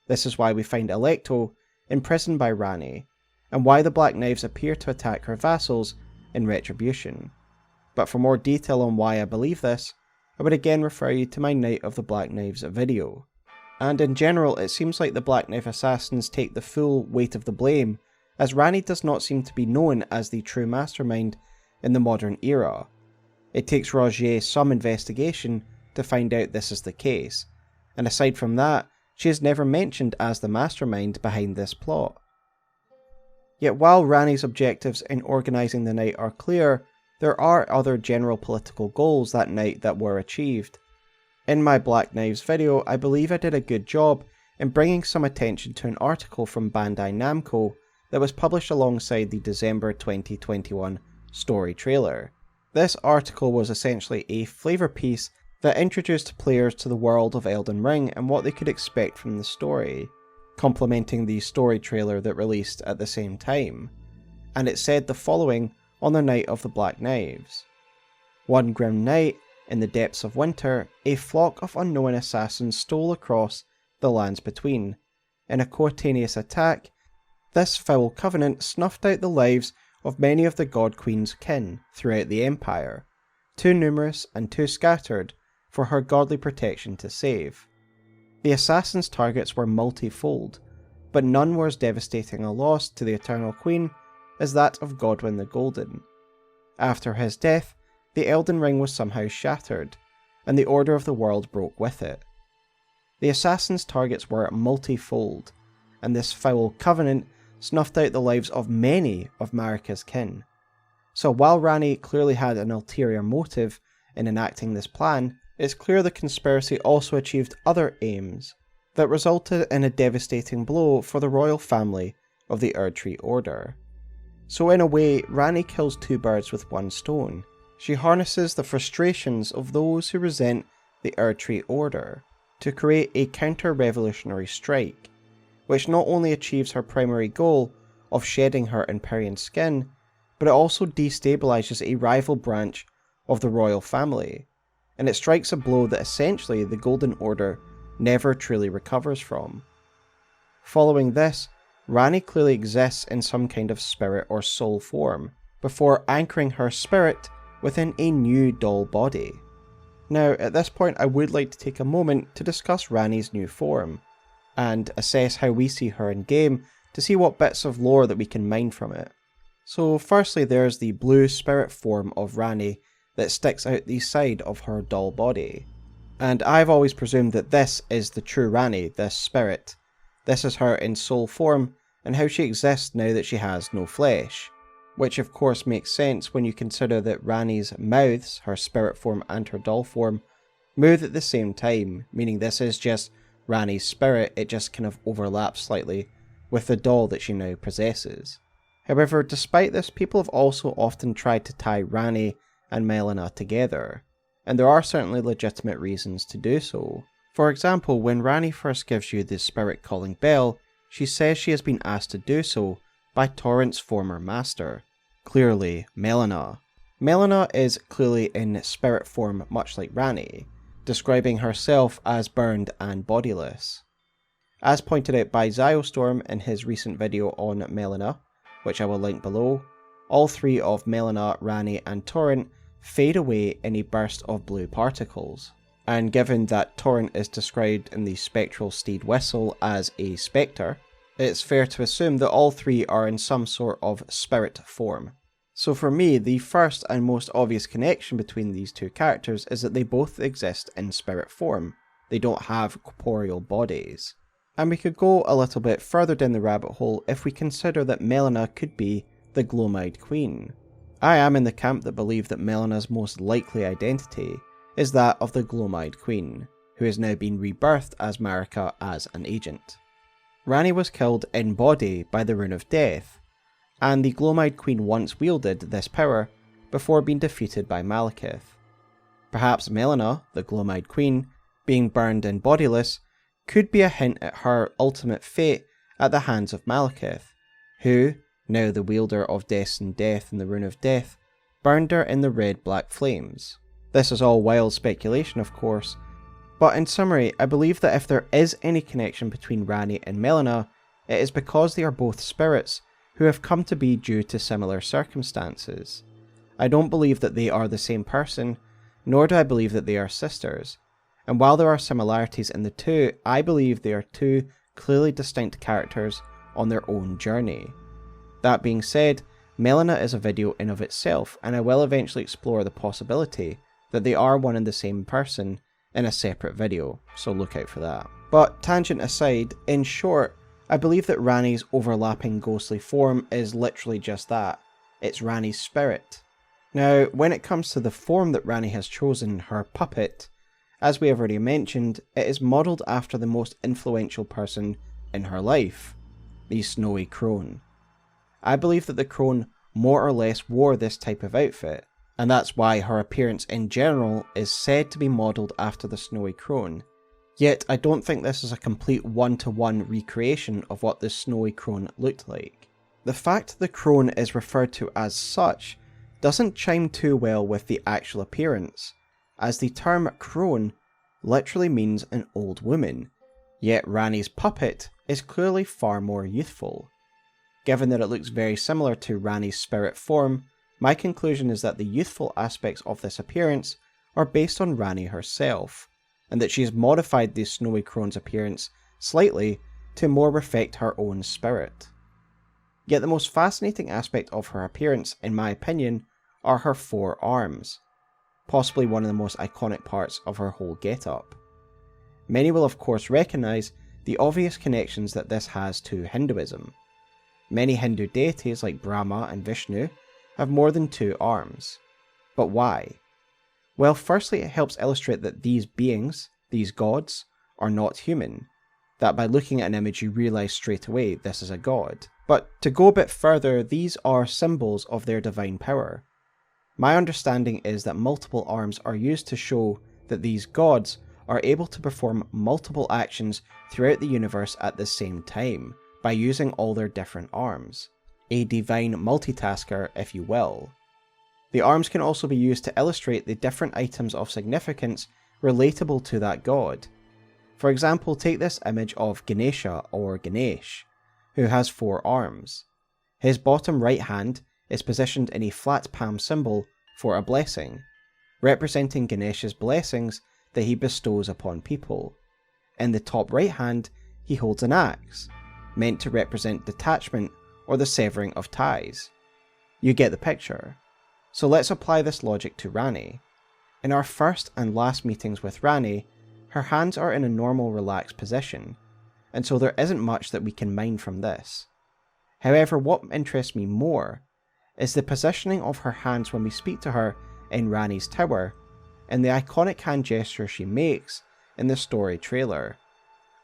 This is why we find Alecto imprisoned by Ranni, and why the Black Knives appear to attack her vassals in retribution. But for more detail on why I believe this, I would again refer you to my Night of the Black Knives video. And in general, it seems like the Black Knife assassins take the full weight of the blame, as Ranni does not seem to be known as the true mastermind in the modern era. It takes Rogier some investigation to find out this is the case, and aside from that, she is never mentioned as the mastermind behind this plot. Yet while Ranni's objectives in organising the night are clear, there are other general political goals that night that were achieved. In my Black Knives video, I believe I did a good job in bringing some attention to an article from Bandai Namco that was published alongside the December 2021 story trailer. This article was essentially a flavour piece that introduced players to the world of Elden Ring and what they could expect from the story, complementing the story trailer that released at the same time, and it said the following on the Night of the Black Knives. One grim night, in the depths of winter, a flock of unknown assassins stole across the lands between. In a coordinated attack, this foul covenant snuffed out the lives of many of the God Queen's kin throughout the Empire, too numerous and too scattered for her godly protection to save. The assassins' targets were multifold, but none were as devastating a loss to the Eternal Queen as that of Godwyn the Golden. After his death, the Elden Ring was somehow shattered, and the order of the world broke with it. The assassins' targets were multifold, and this foul covenant snuffed out the lives of many of Marika's kin. So while Ranni clearly had an ulterior motive in enacting this plan, it's clear the conspiracy also achieved other aims that resulted in a devastating blow for the royal family of the Erdtree Order. So in a way, Ranni kills 2 birds with 1 stone. She harnesses the frustrations of those who resent the Erdtree Order to create a counter-revolutionary strike, which not only achieves her primary goal of shedding her Empyrean skin, but it also destabilizes a rival branch of the royal family, and it strikes a blow that essentially the Golden Order never truly recovers from. Following this, Ranni clearly exists in some kind of spirit or soul form, before anchoring her spirit within a new doll body. Now, at this point I would like to take a moment to discuss Ranni's new form. and assess how we see her in game to see what bits of lore that we can mine from it. So firstly, there's the blue spirit form of Ranni that sticks out the side of her doll body. And I've always presumed that this is the true Ranni, this spirit. This is her in soul form and how she exists now that she has no flesh. Which of course makes sense when you consider that Ranni's mouths, her spirit form and her doll form, move at the same time, meaning this is just Ranni's spirit, it just kind of overlaps slightly with the doll that she now possesses. However, despite this, people have also often tried to tie Ranni and Melina together, and there are certainly legitimate reasons to do so. For example, when Ranni first gives you the spirit calling bell, she says she has been asked to do so by Torrent's former master, clearly Melina. Melina is clearly in spirit form much like Ranni, describing herself as burned and bodiless. As pointed out by Zyostorm in his recent video on Melina, which I will link below, all three of Melina, Ranni and Torrent fade away in a burst of blue particles. And given that Torrent is described in the spectral steed whistle as a spectre, it's fair to assume that all three are in some sort of spirit form. So for me, the first and most obvious connection between these two characters is that they both exist in spirit form. They don't have corporeal bodies. And we could go a little bit further down the rabbit hole if we consider that Melina could be the Gloam-eyed Queen. I am in the camp that believe that Melina's most likely identity is that of the Gloam-eyed Queen, who has now been rebirthed as Marika as an agent. Ranni was killed in body by the Rune of Death, and the Gloam-eyed Queen once wielded this power before being defeated by Malekith. Perhaps Melina, the Gloam-eyed Queen, being burned and bodiless, could be a hint at her ultimate fate at the hands of Malekith, who, now the wielder of Death and the Rune of Death, burned her in the red-black flames. This is all wild speculation, of course, but in summary, I believe that if there is any connection between Ranni and Melina, it is because they are both spirits who have come to be due to similar circumstances. I don't believe that they are the same person, nor do I believe that they are sisters. And while there are similarities in the two, I believe they are two clearly distinct characters on their own journey. That being said, Melina is a video in of itself, and I will eventually explore the possibility that they are one and the same person in a separate video, so look out for that. But tangent aside, in short, I believe that Ranni's overlapping ghostly form is literally just that. It's Ranni's spirit. Now, when it comes to the form that Ranni has chosen, her puppet, as we have already mentioned, it is modelled after the most influential person in her life, the Snowy Crone. I believe that the crone more or less wore this type of outfit, and that's why her appearance in general is said to be modelled after the Snowy Crone. Yet I don't think this is a complete one-to-one recreation of what the Snowy Crone looked like. The fact the crone is referred to as such doesn't chime too well with the actual appearance, as the term crone literally means an old woman, yet Ranni's puppet is clearly far more youthful. Given that it looks very similar to Ranni's spirit form, my conclusion is that the youthful aspects of this appearance are based on Ranni herself, and that she has modified the Snowy Crone's appearance slightly to more reflect her own spirit. Yet the most fascinating aspect of her appearance, in my opinion, are her 4 arms, possibly one of the most iconic parts of her whole getup. Many will of course recognise the obvious connections that this has to Hinduism. Many Hindu deities like Brahma and Vishnu have more than 2 arms. But why? Well, firstly it helps illustrate that these beings, these gods, are not human. That by looking at an image you realise straight away this is a god. But to go a bit further, these are symbols of their divine power. My understanding is that multiple arms are used to show that these gods are able to perform multiple actions throughout the universe at the same time, by using all their different arms. A divine multitasker, if you will. The arms can also be used to illustrate the different items of significance relatable to that god. For example, take this image of Ganesha or Ganesh, who has 4 arms. His bottom right hand is positioned in a flat palm symbol for a blessing, representing Ganesha's blessings that he bestows upon people. In the top right hand, he holds an axe, meant to represent detachment or the severing of ties. You get the picture. So let's apply this logic to Ranni. In our first and last meetings with Ranni, her hands are in a normal relaxed position, and so there isn't much that we can mine from this. However, what interests me more is the positioning of her hands when we speak to her in Ranni's tower, and the iconic hand gesture she makes in the story trailer.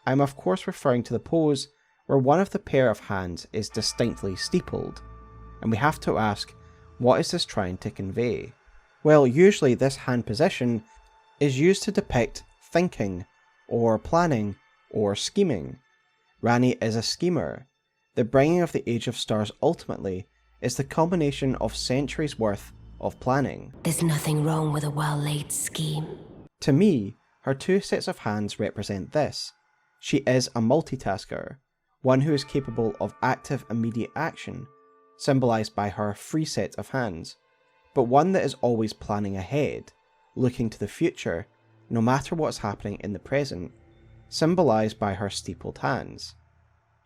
I'm of course referring to the pose where one of the pair of hands is distinctly steepled, and we have to ask, what is this trying to convey? Well, usually this hand position is used to depict thinking, or planning, or scheming. Ranni is a schemer. The bringing of the Age of Stars ultimately is the culmination of centuries worth of planning. There's nothing wrong with a well-laid scheme. To me, her two sets of hands represent this. She is a multitasker, one who is capable of active immediate action, symbolised by her free set of hands, but one that is always planning ahead, looking to the future, no matter what's happening in the present, symbolised by her steepled hands.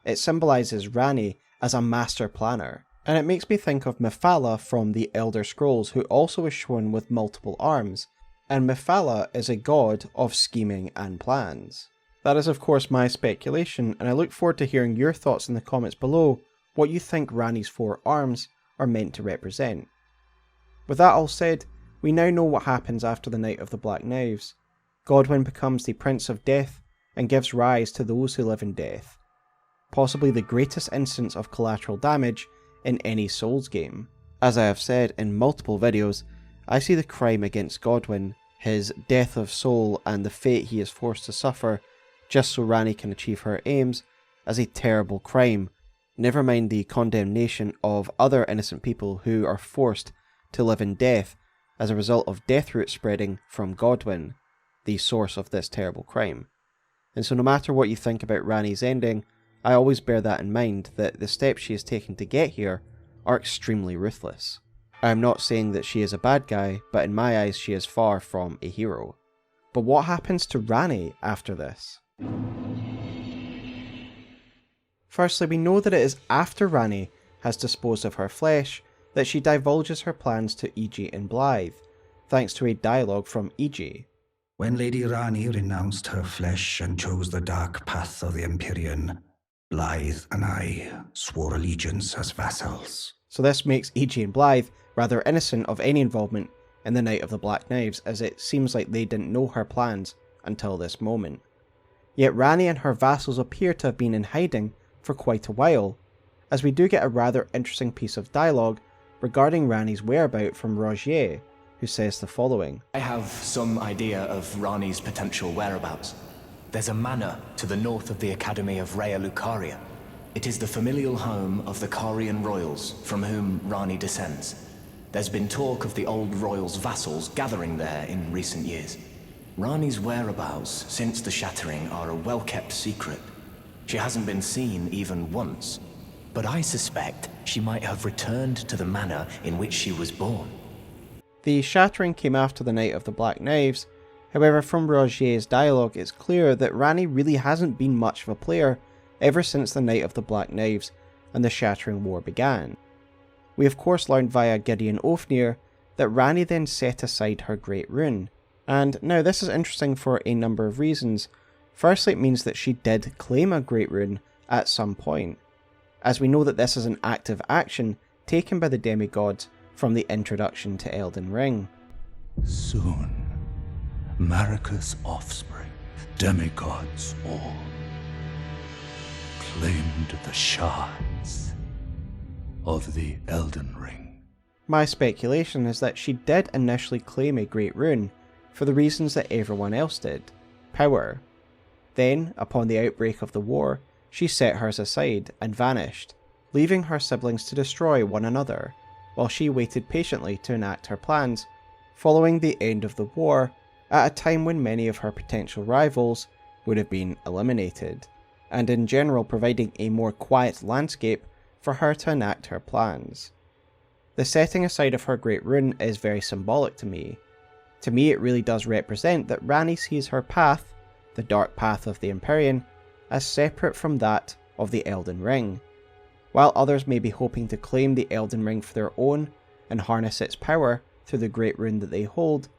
It symbolises Ranni as a master planner, and it makes me think of Mephala from the Elder Scrolls, who also is shown with multiple arms, and Mephala is a god of scheming and plans. That is of course my speculation, and I look forward to hearing your thoughts in the comments below what you think Ranni's 4 arms are meant to represent. With that all said, we now know what happens after the Night of the Black Knives. Godwyn becomes the Prince of Death and gives rise to those who live in death. Possibly the greatest instance of collateral damage in any Souls game. As I have said in multiple videos, I see the crime against Godwyn, his death of soul and the fate he is forced to suffer just so Ranni can achieve her aims, as a terrible crime, never mind the condemnation of other innocent people who are forced to live in death as a result of deathroot spreading from Godwyn, the source of this terrible crime. And so no matter what you think about Ranni's ending, I always bear that in mind, that the steps she has taken to get here are extremely ruthless. I am not saying that she is a bad guy, but in my eyes she is far from a hero. But what happens to Ranni after this? Firstly, we know that it is after Ranni has disposed of her flesh that she divulges her plans to Iji and Blaidd, thanks to a dialogue from Iji. When Lady Ranni renounced her flesh and chose the dark path of the Empyrean, Blaidd and I swore allegiance as vassals. So this makes Iji and Blaidd rather innocent of any involvement in the Night of the Black Knives, as it seems like they didn't know her plans until this moment. Yet Ranni and her vassals appear to have been in hiding for quite a while, as we do get a rather interesting piece of dialogue regarding Ranni's whereabouts from Rogier, who says the following. I have some idea of Ranni's potential whereabouts. There's a manor to the north of the Academy of Raya Lucaria. It is the familial home of the Carian Royals, from whom Ranni descends. There's been talk of the old royals' vassals gathering there in recent years. Ranni's whereabouts since the shattering are a well-kept secret. She hasn't been seen even once, but I suspect she might have returned to the manor in which she was born. The shattering came after the Night of the Black Knives. However, from Rogier's dialogue, it's clear that Ranni really hasn't been much of a player ever since the Night of the Black Knives and the Shattering War began. We of course learned via Gideon Ofnir that Ranni then set aside her Great Rune, and now this is interesting for a number of reasons. Firstly, it means that she did claim a Great Rune at some point, as we know that this is an active action taken by the demigods from the introduction to Elden Ring. Soon, Marika's offspring, demigods all, claimed the shards of the Elden Ring. My speculation is that she did initially claim a Great Rune for the reasons that everyone else did, power. Then, upon the outbreak of the war, she set hers aside and vanished, leaving her siblings to destroy one another, while she waited patiently to enact her plans, following the end of the war, at a time when many of her potential rivals would have been eliminated, and in general providing a more quiet landscape for her to enact her plans. The setting aside of her Great Rune is very symbolic to me. It really does represent that Ranni sees her path, the dark path of the Empyrean, as separate from that of the Elden Ring. While others may be hoping to claim the Elden Ring for their own and harness its power through the great rune that they hold,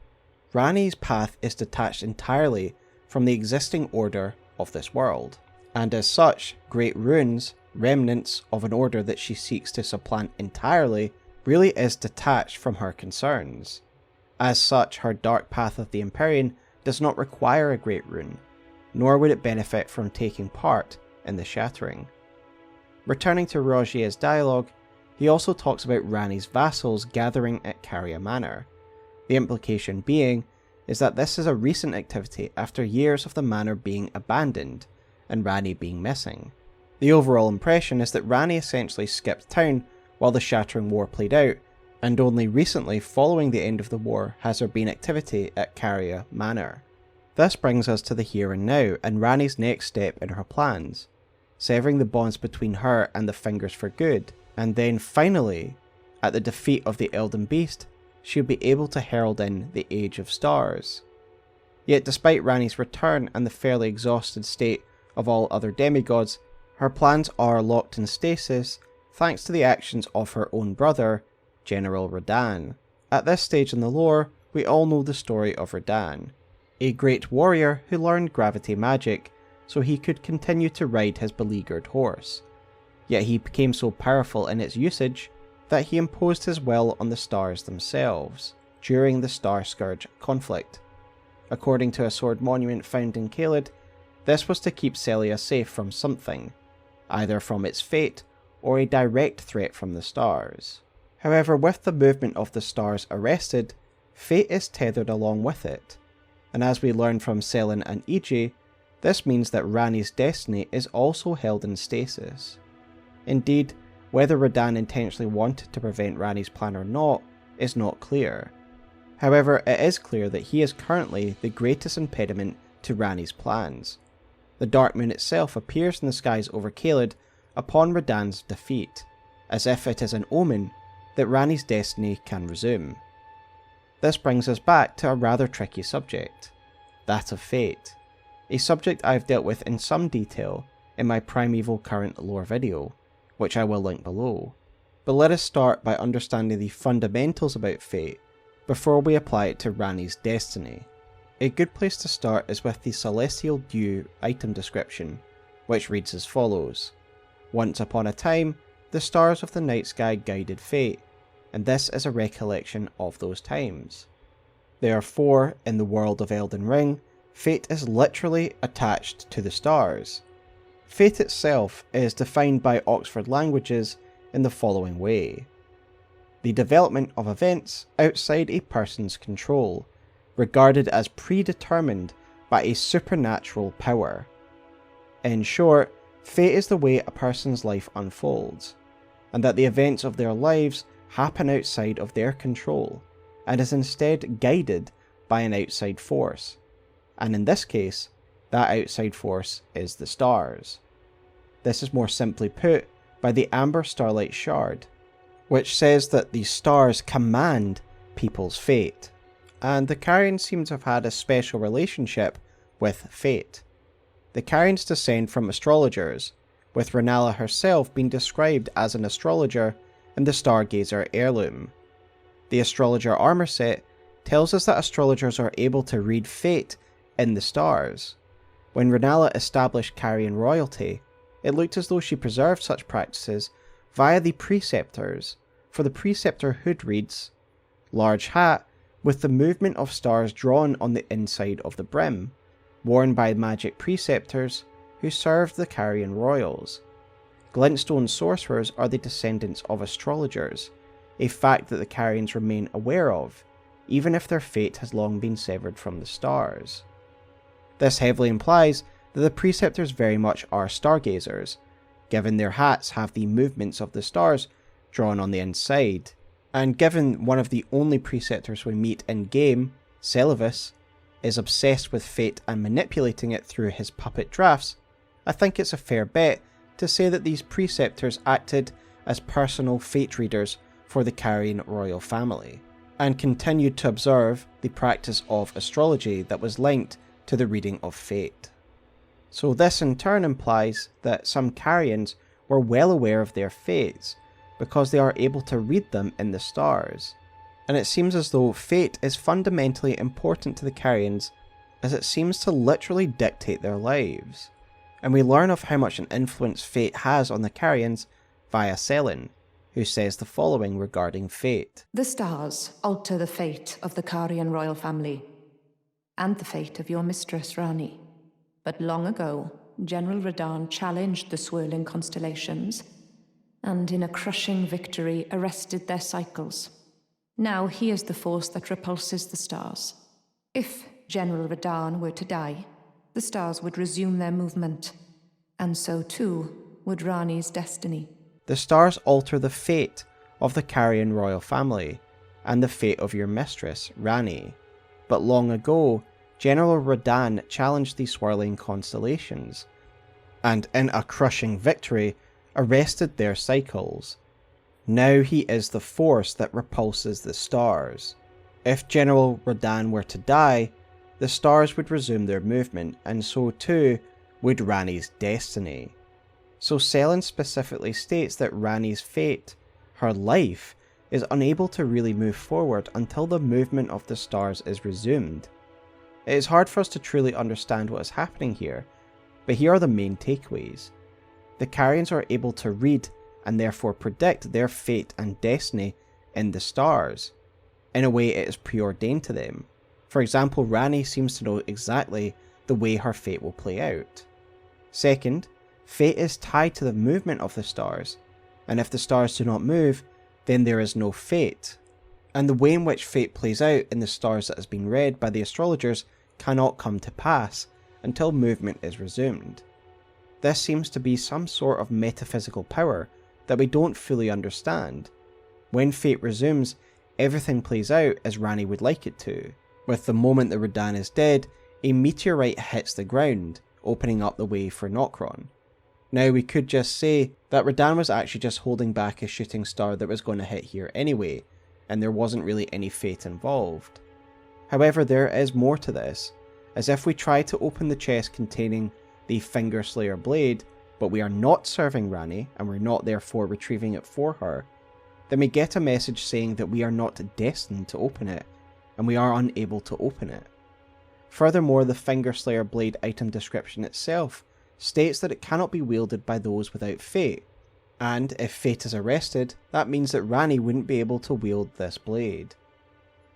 Ranni's path is detached entirely from the existing order of this world, and as such, great runes, remnants of an order that she seeks to supplant entirely, really is detached from her concerns. As such, her dark path of the Empyrean does not require a great rune, nor would it benefit from taking part in the shattering. Returning to Rogier's dialogue, he also talks about Ranni's vassals gathering at Caria Manor, the implication being is that this is a recent activity after years of the manor being abandoned and Ranni being missing. The overall impression is that Ranni essentially skipped town while the Shattering War played out, and only recently following the end of the war has there been activity at Caria Manor. This brings us to the here and now and Ranni's next step in her plans, severing the bonds between her and the Fingers for good, and then finally, at the defeat of the Elden Beast, she'll be able to herald in the Age of Stars. Yet despite Ranni's return and the fairly exhausted state of all other demigods, her plans are locked in stasis thanks to the actions of her own brother, General Radahn. At this stage in the lore, we all know the story of Radahn, a great warrior who learned gravity magic so he could continue to ride his beleaguered horse. Yet he became so powerful in its usage that he imposed his will on the stars themselves during the Star Scourge conflict. According to a sword monument found in Caelid, this was to keep Celia safe from something, either from its fate or a direct threat from the stars. However, with the movement of the stars arrested, fate is tethered along with it, and as we learn from Selin and Iji, this means that Ranni's destiny is also held in stasis. Indeed, whether Radahn intentionally wanted to prevent Ranni's plan or not is not clear. However, it is clear that he is currently the greatest impediment to Ranni's plans. The Dark Moon itself appears in the skies over Caelid upon Radahn's defeat, as if it is an omen that Ranni's destiny can resume. This brings us back to a rather tricky subject, that of fate, a subject I have dealt with in some detail in my Primeval Current lore video, which I will link below. But let us start by understanding the fundamentals about fate before we apply it to Ranni's destiny. A good place to start is with the Celestial Dew item description, which reads as follows. Once upon a time, the stars of the night sky guided fate, and this is a recollection of those times. Therefore, in the world of Elden Ring, fate is literally attached to the stars. Fate itself is defined by Oxford Languages in the following way. The development of events outside a person's control, regarded as predetermined by a supernatural power. In short, fate is the way a person's life unfolds, and that the events of their lives happen outside of their control, and is instead guided by an outside force, and in this case, that outside force is the stars. This is more simply put by the Amber Starlight Shard, which says that the stars command people's fate, and the Carians seem to have had a special relationship with fate. The Carians descend from astrologers, with Rennala herself being described as an astrologer in the Stargazer heirloom. The astrologer armor set tells us that astrologers are able to read fate in the stars. When Rennala established Carian royalty, it looked as though she preserved such practices via the preceptors, for the preceptor hood reads, large hat with the movement of stars drawn on the inside of the brim, worn by magic preceptors who served the Carian royals. Glintstone sorcerers are the descendants of astrologers, a fact that the Carians remain aware of, even if their fate has long been severed from the stars. This heavily implies that the preceptors very much are stargazers, given their hats have the movements of the stars drawn on the inside, and given one of the only preceptors we meet in-game, Seluvis, is obsessed with fate and manipulating it through his puppet drafts, I think it's a fair bet to say that these preceptors acted as personal fate readers for the Carian Royal Family, and continued to observe the practice of astrology that was linked to the reading of fate. So this in turn implies that some Carians were well aware of their fates, because they are able to read them in the stars. And it seems as though fate is fundamentally important to the Carians, as it seems to literally dictate their lives. And we learn of how much an influence fate has on the Carians via Selin, who says the following regarding fate. The stars alter the fate of the Carian Royal Family, and the fate of your mistress Ranni. But long ago, General Radahn challenged the swirling constellations, and in a crushing victory arrested their cycles. Now he is the force that repulses the stars. If General Radahn were to die, the stars would resume their movement, and so too would Ranni's destiny. The stars alter the fate of the Carian Royal Family, and the fate of your mistress, Ranni. But long ago, General Radahn challenged these swirling constellations, and in a crushing victory, arrested their cycles. Now he is the force that repulses the stars. If General Radahn were to die, the stars would resume their movement, and so too would Ranni's destiny. So Selin specifically states that Ranni's fate, her life, is unable to really move forward until the movement of the stars is resumed. It is hard for us to truly understand what is happening here, but here are the main takeaways. The Carians are able to read and therefore predict their fate and destiny in the stars. In a way, it is preordained to them. For example, Ranni seems to know exactly the way her fate will play out. Second, fate is tied to the movement of the stars, and if the stars do not move, then there is no fate. And the way in which fate plays out in the stars that has been read by the astrologers cannot come to pass until movement is resumed. This seems to be some sort of metaphysical power that we don't fully understand. When fate resumes, everything plays out as Ranni would like it to. With the moment that Radahn is dead, a meteorite hits the ground, opening up the way for Nokron. Now we could just say that Radahn was actually just holding back a shooting star that was going to hit here anyway, and there wasn't really any fate involved. However, there is more to this, as if we try to open the chest containing the Finger Slayer blade, but we are not serving Ranni, and we're not therefore retrieving it for her, then we get a message saying that we are not destined to open it, and we are unable to open it. Furthermore, the Finger Slayer blade item description itself states that it cannot be wielded by those without fate, and if fate is arrested, that means that Ranni wouldn't be able to wield this blade.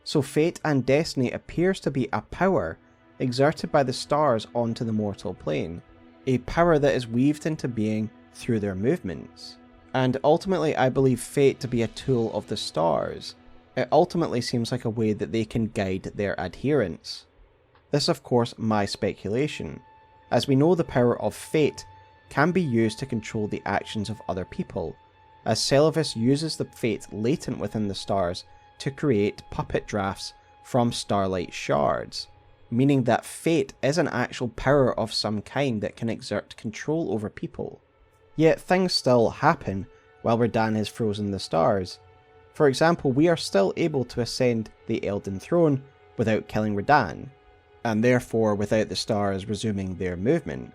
So fate and destiny appears to be a power exerted by the stars onto the mortal plane, a power that is weaved into being through their movements. And ultimately I believe fate to be a tool of the stars. It ultimately seems like a way that they can guide their adherents. This is of course my speculation, as we know the power of fate can be used to control the actions of other people, as Seluvis uses the fate latent within the stars to create puppet drafts from starlight shards, meaning that fate is an actual power of some kind that can exert control over people. Yet things still happen while Radahn is frozen the stars. For example, we are still able to ascend the Elden Throne without killing Radahn, and therefore without the stars resuming their movement.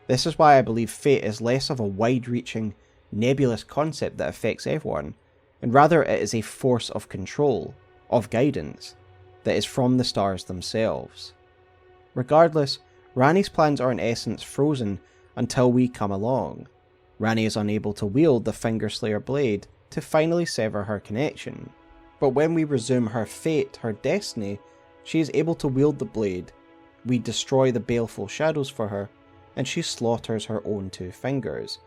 This is why I believe fate is less of a wide-reaching, nebulous concept that affects everyone, and rather it is a force of control, of guidance, that is from the stars themselves. Regardless, Ranni's plans are in essence frozen until we come along. Ranni is unable to wield the Finger Slayer blade to finally sever her connection, but when we resume her fate, her destiny, she is able to wield the blade. We destroy the baleful shadows for her, and she slaughters her own two fingers.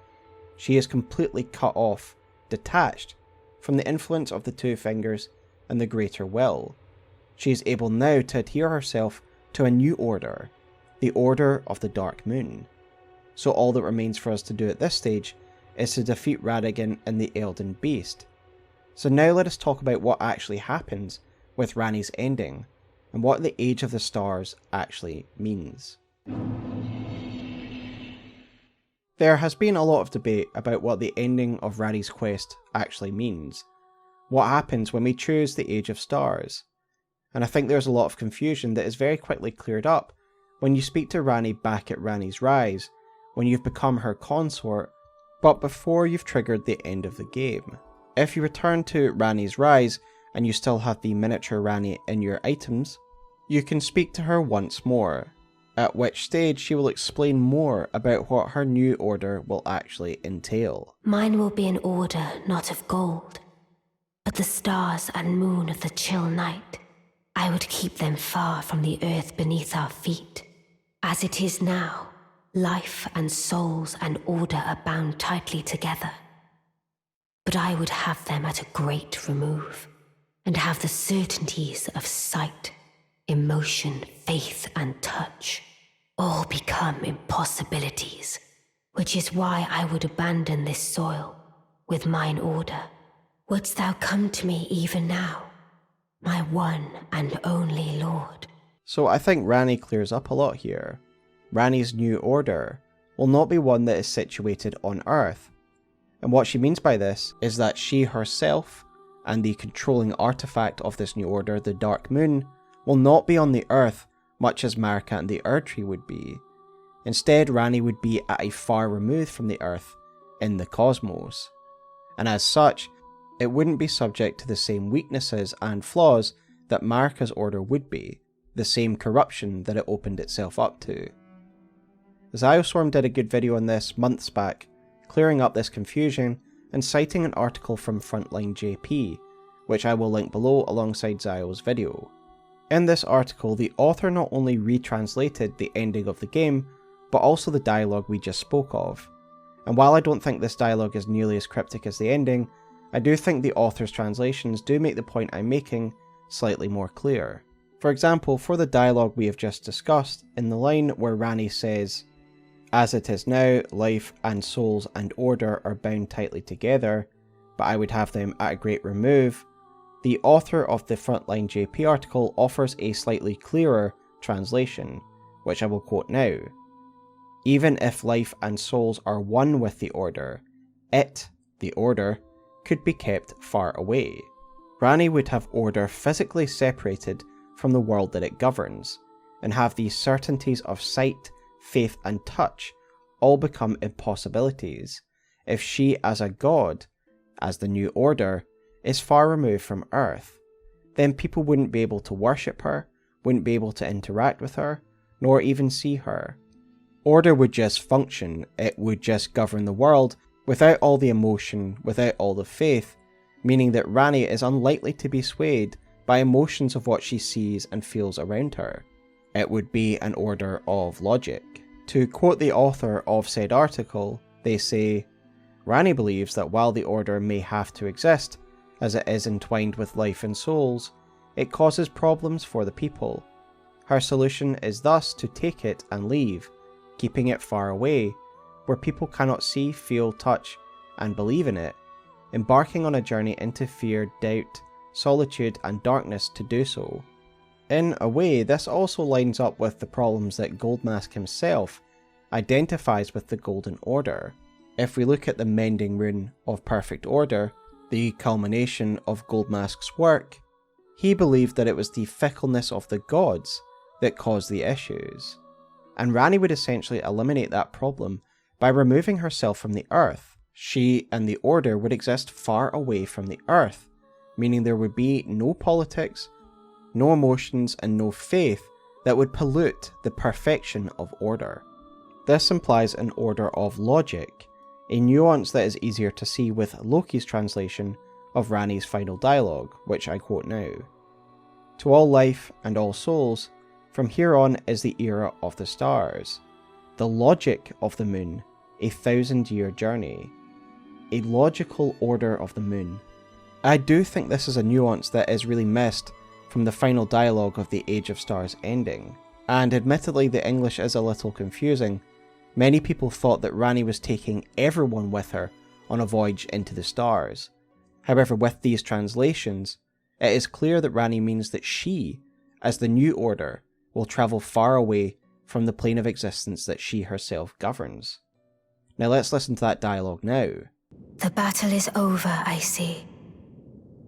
She is completely cut off, detached from the influence of the two fingers and the greater will. She is able now to adhere herself to a new order, the Order of the Dark Moon. So all that remains for us to do at this stage is to defeat Radahn and the Elden Beast. So now let us talk about what actually happens with Ranni's ending, and what the Age of the Stars actually means. There has been a lot of debate about what the ending of Ranni's quest actually means. What happens when we choose the Age of Stars? And I think there's a lot of confusion that is very quickly cleared up when you speak to Ranni back at Ranni's Rise, when you've become her consort, but before you've triggered the end of the game. If you return to Ranni's Rise and you still have the miniature Ranni in your items, you can speak to her once more, at which stage she will explain more about what her new order will actually entail. Mine will be an order not of gold, but the stars and moon of the chill night. I would keep them far from the earth beneath our feet. As it is now, life and souls and order are bound tightly together. But I would have them at a great remove, and have the certainties of sight, emotion, faith, and touch all become impossibilities, which is why I would abandon this soil with mine order. Wouldst thou come to me even now, my one and only lord? So I think Ranni clears up a lot here. Ranni's new order will not be one that is situated on Earth. And what she means by this is that she herself and the controlling artifact of this new order, the Dark Moon, will not be on the Earth much as Marika and the Erdtree would be. Instead, Ranni would be at a far remove from the Earth in the cosmos. And as such, it wouldn't be subject to the same weaknesses and flaws that Marika's order would be, the same corruption that it opened itself up to. Zioswarm did a good video on this months back, clearing up this confusion and citing an article from Frontline JP, which I will link below alongside Zio's video. In this article, the author not only retranslated the ending of the game, but also the dialogue we just spoke of. And while I don't think this dialogue is nearly as cryptic as the ending, I do think the author's translations do make the point I'm making slightly more clear. For example, for the dialogue we have just discussed, in the line where Ranni says, "As it is now, life and souls and order are bound tightly together, but I would have them at a great remove," the author of the Frontline JP article offers a slightly clearer translation, which I will quote now. "Even if life and souls are one with the order, it, the order, could be kept far away." Ranni would have order physically separated from the world that it governs, and have these certainties of sight, faith and touch all become impossibilities if she as a god, as the new order, is far removed from Earth. Then people wouldn't be able to worship her, wouldn't be able to interact with her, nor even see her. Order would just function, it would just govern the world without all the emotion, without all the faith, meaning that Ranni is unlikely to be swayed by emotions of what she sees and feels around her. It would be an order of logic. To quote the author of said article, they say, "Ranni believes that while the order may have to exist, as it is entwined with life and souls, it causes problems for the people. Her solution is thus to take it and leave, keeping it far away, where people cannot see, feel, touch, and believe in it, embarking on a journey into fear, doubt, solitude, and darkness to do so." In a way, this also lines up with the problems that Goldmask himself identifies with the Golden Order. If we look at the Mending Rune of Perfect Order, the culmination of Goldmask's work, he believed that it was the fickleness of the gods that caused the issues. And Ranni would essentially eliminate that problem by removing herself from the Earth. She and the Order would exist far away from the Earth, meaning there would be no politics, no emotions, and no faith that would pollute the perfection of order. This implies an order of logic, a nuance that is easier to see with Lokey's translation of Ranni's final dialogue, which I quote now. "To all life and all souls, from here on is the era of the stars, the logic of the moon, a 1,000-year journey, a logical order of the moon." I do think this is a nuance that is really missed from the final dialogue of the Age of Stars ending, and admittedly the English is a little confusing. Many people thought that Ranni was taking everyone with her on a voyage into the stars. However, with these translations, it is clear that Ranni means that she, as the new order, will travel far away from the plane of existence that she herself governs. Now let's listen to that dialogue now. The battle is over, I see.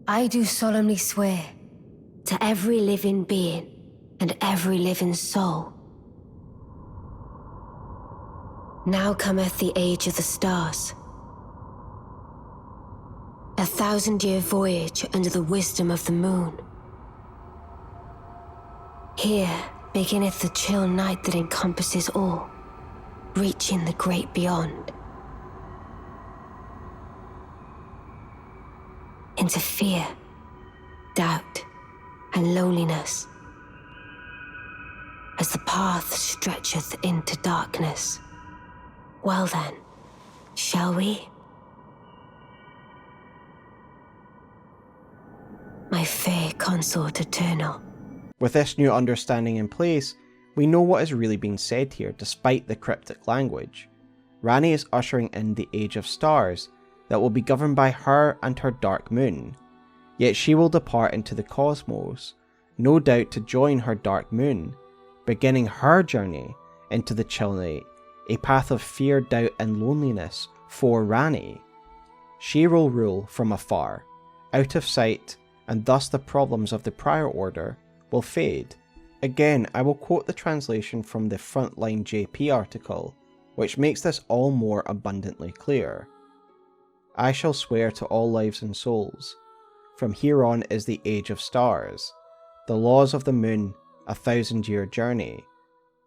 I do solemnly swear to every living being and every living soul Now cometh the age of the stars. 1,000-year voyage under the wisdom of the moon. Here beginneth the chill night that encompasses all, reaching the great beyond. Into fear, doubt, and loneliness, as the path stretcheth into darkness. Well then, shall we? My fair consort eternal. With this new understanding in place, we know what is really being said here despite the cryptic language. Ranni is ushering in the Age of Stars that will be governed by her and her dark moon. Yet she will depart into the cosmos, no doubt to join her dark moon, beginning her journey into the chill night, a path of fear, doubt and loneliness for Ranni. She will rule from afar, out of sight, and thus the problems of the prior order will fade. Again, I will quote the translation from the Frontline JP article, which makes this all more abundantly clear. I shall swear to all lives and souls. From here on is the Age of Stars, the laws of the moon, 1,000-year journey.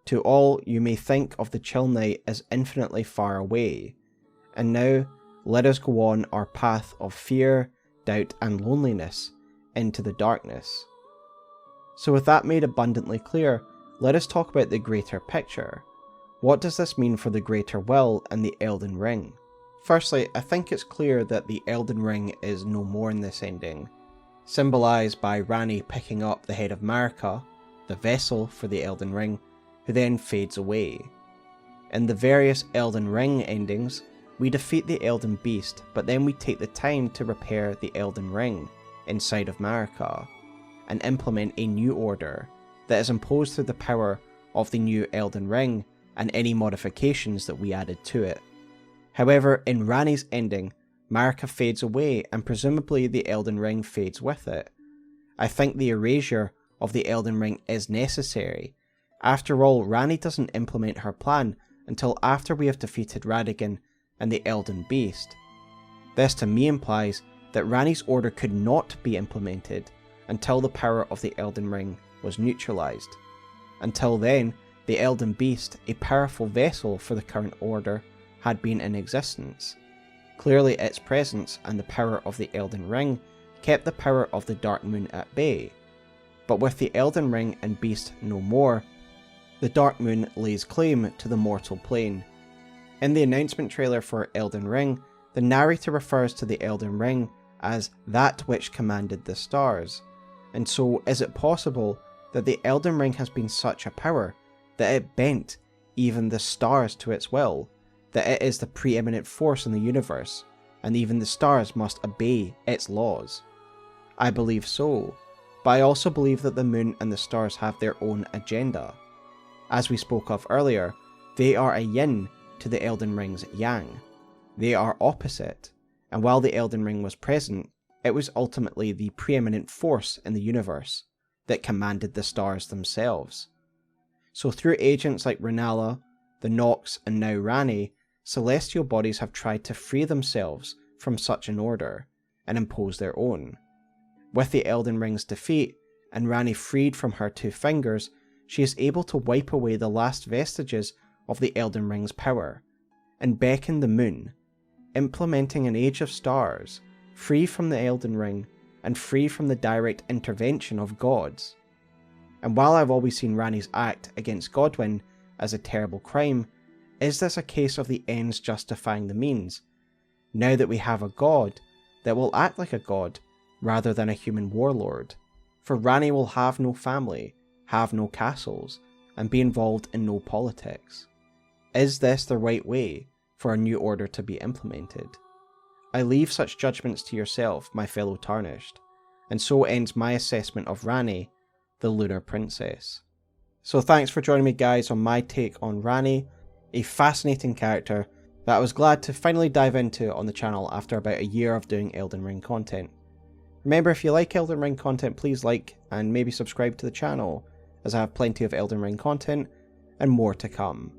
To all you may think of the chill night as infinitely far away. And now, let us go on our path of fear, doubt and loneliness into the darkness. So with that made abundantly clear, let us talk about the greater picture. What does this mean for the greater will and the Elden Ring? Firstly, I think it's clear that the Elden Ring is no more in this ending, symbolised by Ranni picking up the head of Marika, the vessel for the Elden Ring, who then fades away. In the various Elden Ring endings, we defeat the Elden Beast, but then we take the time to repair the Elden Ring inside of Marika, and implement a new order that is imposed through the power of the new Elden Ring and any modifications that we added to it. However, in Ranni's ending, Marika fades away and presumably the Elden Ring fades with it. I think the erasure of the Elden Ring is necessary. After all, Ranni doesn't implement her plan until after we have defeated Radahn and the Elden Beast. This to me implies that Ranni's order could not be implemented until the power of the Elden Ring was neutralized. Until then, the Elden Beast, a powerful vessel for the current order, had been in existence. Clearly its presence and the power of the Elden Ring kept the power of the Dark Moon at bay. But with the Elden Ring and Beast no more, the Dark Moon lays claim to the mortal plane. In the announcement trailer for Elden Ring, the narrator refers to the Elden Ring as that which commanded the stars. And so, is it possible that the Elden Ring has been such a power that it bent even the stars to its will, that it is the preeminent force in the universe, and even the stars must obey its laws? I believe so, but I also believe that the moon and the stars have their own agenda. As we spoke of earlier, they are a yin to the Elden Ring's yang. They are opposite, and while the Elden Ring was present, it was ultimately the preeminent force in the universe that commanded the stars themselves. So through agents like Rennala, the Nox and now Ranni, celestial bodies have tried to free themselves from such an order and impose their own. With the Elden Ring's defeat and Ranni freed from her two fingers, she is able to wipe away the last vestiges of the Elden Ring's power and beckon the moon, implementing an Age of Stars, free from the Elden Ring and free from the direct intervention of gods. And while I've always seen Ranni's act against Godwyn as a terrible crime, is this a case of the ends justifying the means? Now that we have a god that will act like a god rather than a human warlord, for Ranni will have no family, have no castles, and be involved in no politics. Is this the right way for a new order to be implemented? I leave such judgments to yourself, my fellow Tarnished, and so ends my assessment of Ranni, the Lunar Princess. So thanks for joining me guys on my take on Ranni, a fascinating character that I was glad to finally dive into on the channel after about a year of doing Elden Ring content. Remember, if you like Elden Ring content, please like and maybe subscribe to the channel, as I have plenty of Elden Ring content and more to come.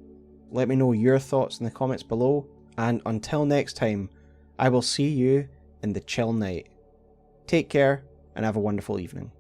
Let me know your thoughts in the comments below, and until next time, I will see you in the chill night. Take care, and have a wonderful evening.